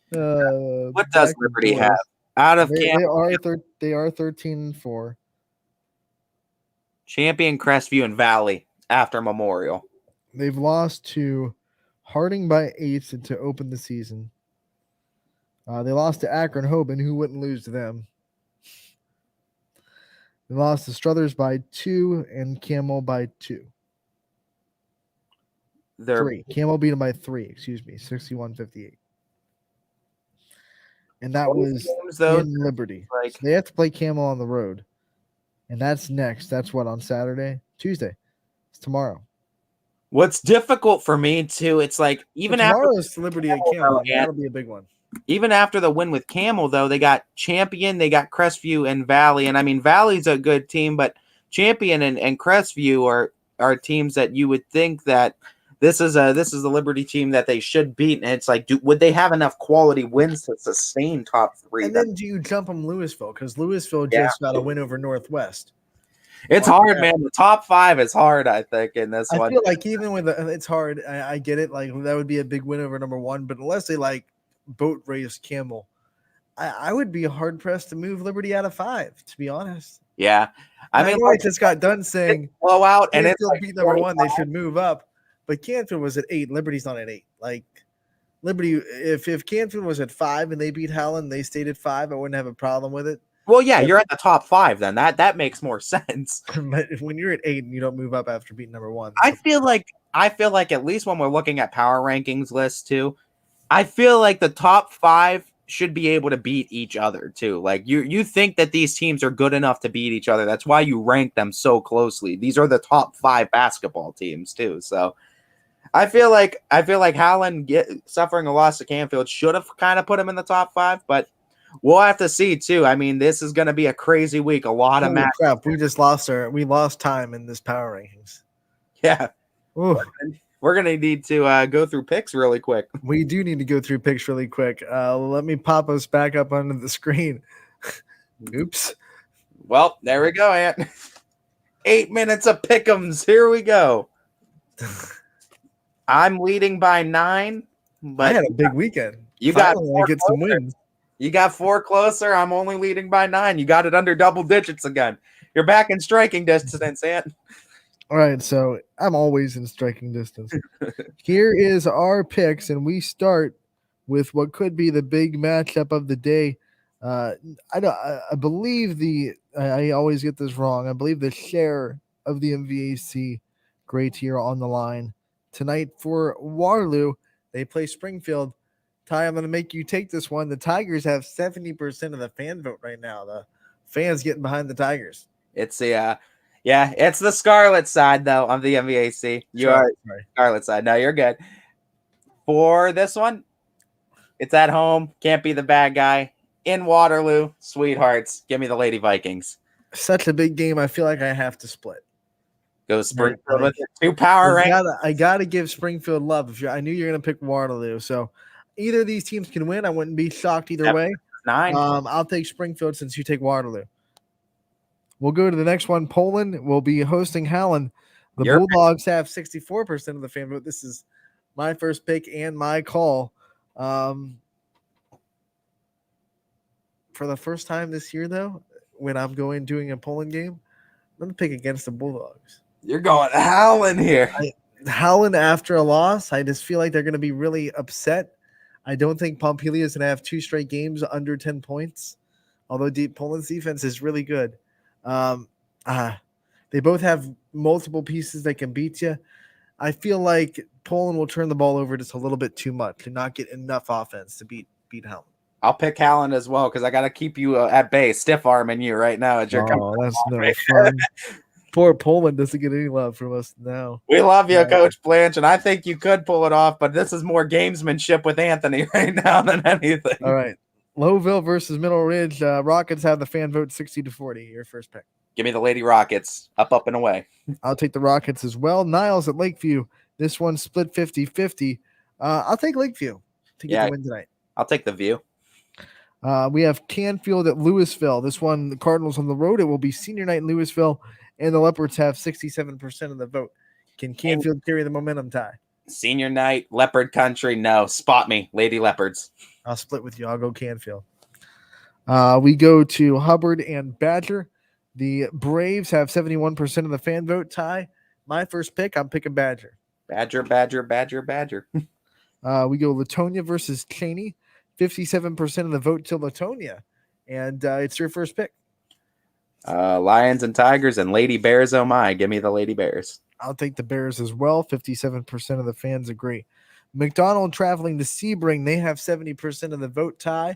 what does Liberty have out of they are 13-4. Champion, Crestview, and Valley after Memorial. They've lost to Harding by 8 to open the season. They lost to Akron Hoban, who wouldn't lose to them. They lost to Struthers by 2 and Camel by 2. 3. Camel beat them by 3, 61-58. And that was in Liberty. So they have to play Camel on the road. And that's next. That's what, on Saturday? Tuesday. It's tomorrow. What's difficult for me too, it's like even after tomorrow's Liberty at Camel, that'll be a big one. Even after the win with Camel, though, they got Champion, they got Crestview and Valley. And I mean, Valley's a good team, but Champion and Crestview are teams that you would think that this is the Liberty team that they should beat. And it's like, would they have enough quality wins to sustain top 3? And then do you jump them Louisville? Because Louisville just got a win over Northwest. It's hard, man. The top 5 is hard, I think, in this one. I feel like even with it's hard. I get it. Like that would be a big win over number 1, but unless they like boat race Camel, I would be hard pressed to move Liberty out of 5, to be honest. Yeah, I mean, I just got done saying blowout, and it's like beat number 1. They should move up, but Canfield was at 8. Liberty's not at 8. Like Liberty, if Canfield was at 5 and they beat Howland, they stayed at 5. I wouldn't have a problem with it. Well, yeah, you're at the top 5 then. That makes more sense. But when you're at 8 and you don't move up after beating number 1, I feel like at least when we're looking at power rankings lists too, I feel like the top 5 should be able to beat each other too. Like you think that these teams are good enough to beat each other. That's why you rank them so closely. These are the top 5 basketball teams too. So I feel like Howland suffering a loss to Canfield should have kind of put him in the top 5, but we'll have to see too. I mean, this is going to be a crazy week. A lot of matches. Crap. We just lost time in this power rankings. Yeah. Ooh. We're going to need to go through picks really quick. We do need to go through picks really quick. Let me pop us back up onto the screen. Oops. Well, there we go, Ant. 8 minutes of pick'ems. Here we go. I'm leading by 9. But I had a big weekend. You Finally, got I get some wins. You got 4 closer. I'm only leading by 9. You got it under double digits again. You're back in striking distance, Ant. All right, so I'm always in striking distance. Here is our picks, and we start with what could be the big matchup of the day. I believe I always get this wrong. I believe the share of the MVAC great here on the line tonight for Waterloo. They play Springfield. Ty, I'm going to make you take this one. The Tigers have 70% of the fan vote right now. The fans getting behind the Tigers. It's it's the Scarlet side, though, of the MVAC. You are Scarlet side. No, you're good. For this one, it's at home. Can't be the bad guy. In Waterloo, sweethearts. Give me the Lady Vikings. Such a big game. I feel like I have to split. Go Springfield with it. 2 power rankings. I gotta give Springfield love. I knew you're going to pick Waterloo. So either of these teams can win. I wouldn't be shocked either way. 9. I'll take Springfield since you take Waterloo. We'll go to the next one. Poland will be hosting Howland. The Bulldogs have 64% of the fan vote. This is my first pick and my call. For the first time this year, though, when I'm doing a Poland game, I'm going to pick against the Bulldogs. You're going Howland here. Howland after a loss, I just feel like they're going to be really upset. I don't think Pompili is going to have 2 straight games under 10 points, although Poland's defense is really good. They both have multiple pieces that can beat you. I feel like Poland will turn the ball over just a little bit too much and not get enough offense to beat Howland. I'll pick Howland as well because I got to keep you at bay, stiff arming you right now. As you're that's no fun. Poor Poland doesn't get any love from us now. We love you, Coach Blanche, and I think you could pull it off, but this is more gamesmanship with Anthony right now than anything. All right. Lowville versus Middle Ridge. Rockets have the fan vote 60-40. Your first pick. Give me the Lady Rockets. Up, and away. I'll take the Rockets as well. Niles at Lakeview. This one split 50-50. I'll take Lakeview to get the win tonight. I'll take the View. We have Canfield at Louisville. This one, the Cardinals on the road. It will be senior night in Louisville, and the Leopards have 67% of the vote. Can Canfield carry the momentum, Ty? Senior night, Leopard Country. No, spot me, Lady Leopards. I'll split with you. I'll go Canfield. We go to Hubbard and Badger. The Braves have 71% of the fan vote. Ty, my first pick, I'm picking Badger. Badger. We go Latonia versus Cheney. 57% of the vote to Latonia. And it's your first pick. Lions and Tigers and Lady Bears, oh my. Give me the Lady Bears. I'll take the Bears as well. 57% of the fans agree. McDonald traveling to Sebring. They have 70% of the vote. Tie.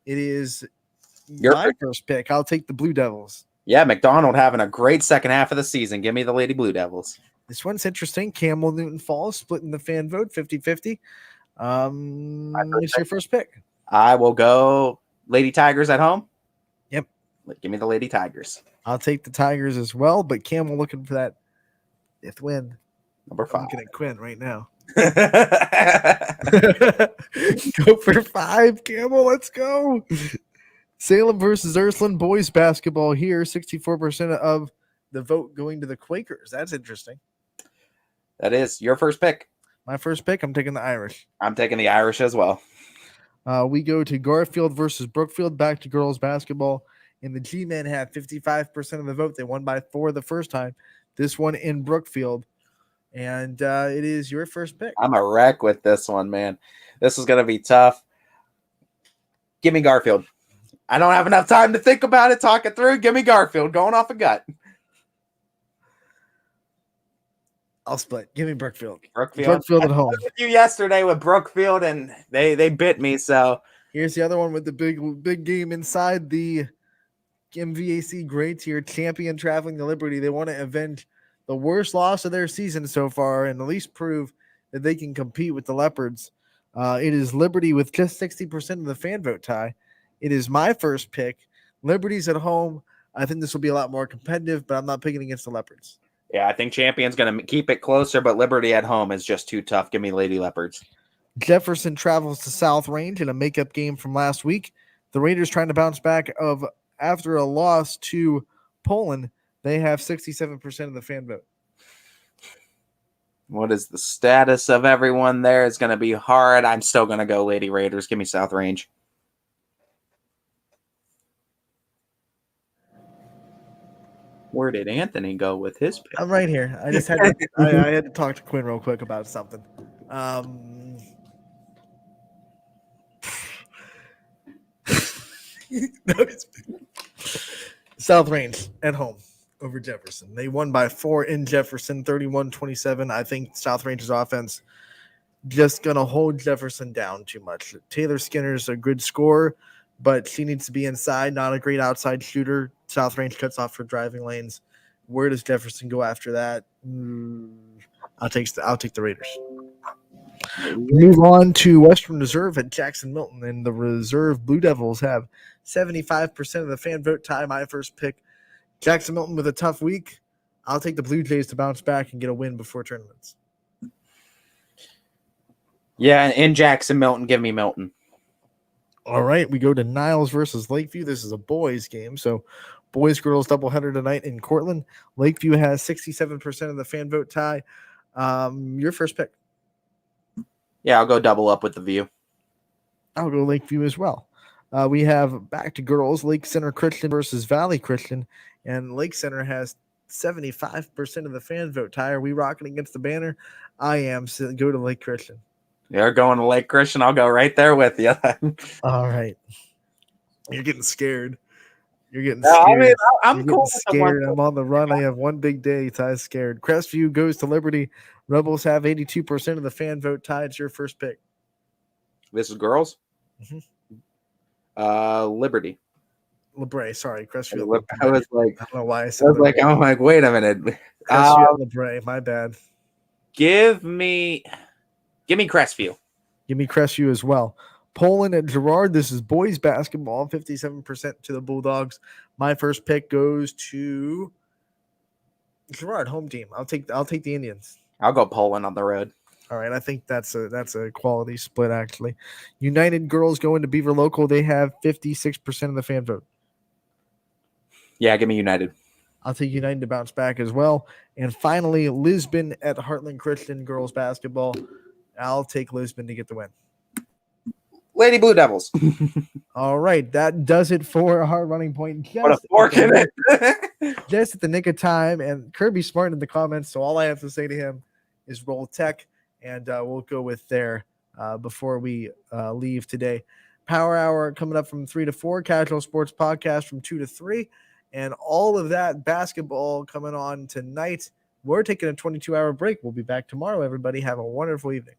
It is my first pick. I'll take the Blue Devils. Yeah, McDonald having a great second half of the season. Give me the Lady Blue Devils. This one's interesting. Camel Newton Falls splitting the fan vote 50-50. It's your first pick. I will go Lady Tigers at home. Yep. Give me the Lady Tigers. I'll take the Tigers as well, but Camel looking for that 5th win. Number 5. I'm looking at Quinn right now. Go for 5, Camel. Let's go. Salem versus Ursuline boys basketball here. 64% of the vote going to the Quakers. That's interesting. That is your first pick. My first pick, I'm taking the Irish. I'm taking the Irish as well. We go to Garfield versus Brookfield, back to girls basketball. And the G-men have 55% of the vote. They won by 4 the first time. This one in Brookfield. And it is your first pick. I'm a wreck with this one, man. This is going to be tough. Give me Garfield. I don't have enough time to think about it, talk it through. Give me Garfield, going off a gut. I'll split. Give me Brookfield. Brookfield at home. I was with you yesterday with Brookfield, and they bit me. So here's the other one with the big game inside the MVAC Great Tier champion traveling to Liberty. They want to avenge the worst loss of their season so far and at least prove that they can compete with the Leopards. It is Liberty with just 60% of the fan vote tie. It is my first pick. Liberty's at home. I think this will be a lot more competitive, but I'm not picking against the Leopards. Yeah, I think Champion's going to keep it closer, but Liberty at home is just too tough. Give me Lady Leopards. Jefferson travels to South Range in a makeup game from last week. The Raiders trying to bounce back after a loss to Poland. They have 67% of the fan vote. What is the status of everyone there? It's going to be hard. I'm still going to go Lady Raiders. Give me South Range. Where did Anthony go with his pick? I'm right here. I just had to, I had to talk to Quinn real quick about something. South Range at home over Jefferson. They won by 4 in Jefferson, 31-27. I think South Range's offense just going to hold Jefferson down too much. Taylor Skinner's a good scorer, but she needs to be inside, not a great outside shooter. South Range cuts off her driving lanes. Where does Jefferson go after that? I'll take the Raiders. Move on to Western Reserve at Jackson Milton, and the Reserve Blue Devils have 75% of the fan vote tie. My first pick, Jackson Milton with a tough week. I'll take the Blue Jays to bounce back and get a win before tournaments. Yeah, in Jackson Milton, give me Milton. All right, we go to Niles versus Lakeview. This is a boys game, so boys-girls doubleheader tonight in Cortland. Lakeview has 67% of the fan vote tie. Your first pick. Yeah, I'll go double up with the View. I'll go Lakeview as well. We have back to girls, Lake Center Christian versus Valley Christian, and Lake Center has 75% of the fan vote tie. Are we rocking against the banner? I am, so go to Lake Christian. You're going to Lake Christian. I'll go right there with you. All right. You're getting scared. You're getting no, scared. I mean, I'm You're cool. Scared. I'm on the run. I have one big day. Ty's scared. Crestview goes to Liberty. Rebels have 82% of the fan vote tie. It's your first pick. This is girls? Mm-hmm. Liberty. LeBray, sorry. Crestview. I was like, I don't know why I said I'm like, wait a minute. Crestview LeBray, my bad. Give me Crestview. Give me Crestview as well. Poland at Girard. This is boys basketball. 57% to the Bulldogs. My first pick goes to Girard, home team. I'll take the Indians. I'll go Poland on the road. All right, I think that's a quality split actually. United girls going to Beaver Local. They have 56% of the fan vote. Yeah, give me United. I'll take United to bounce back as well. And finally, Lisbon at Heartland Christian girls basketball. I'll take Lisbon to get the win. Lady Blue Devils. All right, that does it for a hard running point. What a fork in it. Just at the nick of time. And Kirby's smart in the comments, so all I have to say to him is roll tech, and we'll go with there before we leave today. Power Hour coming up from 3 to 4. Casual Sports Podcast from 2 to 3. And all of that basketball coming on tonight. We're taking a 22-hour break. We'll be back tomorrow, everybody. Have a wonderful evening.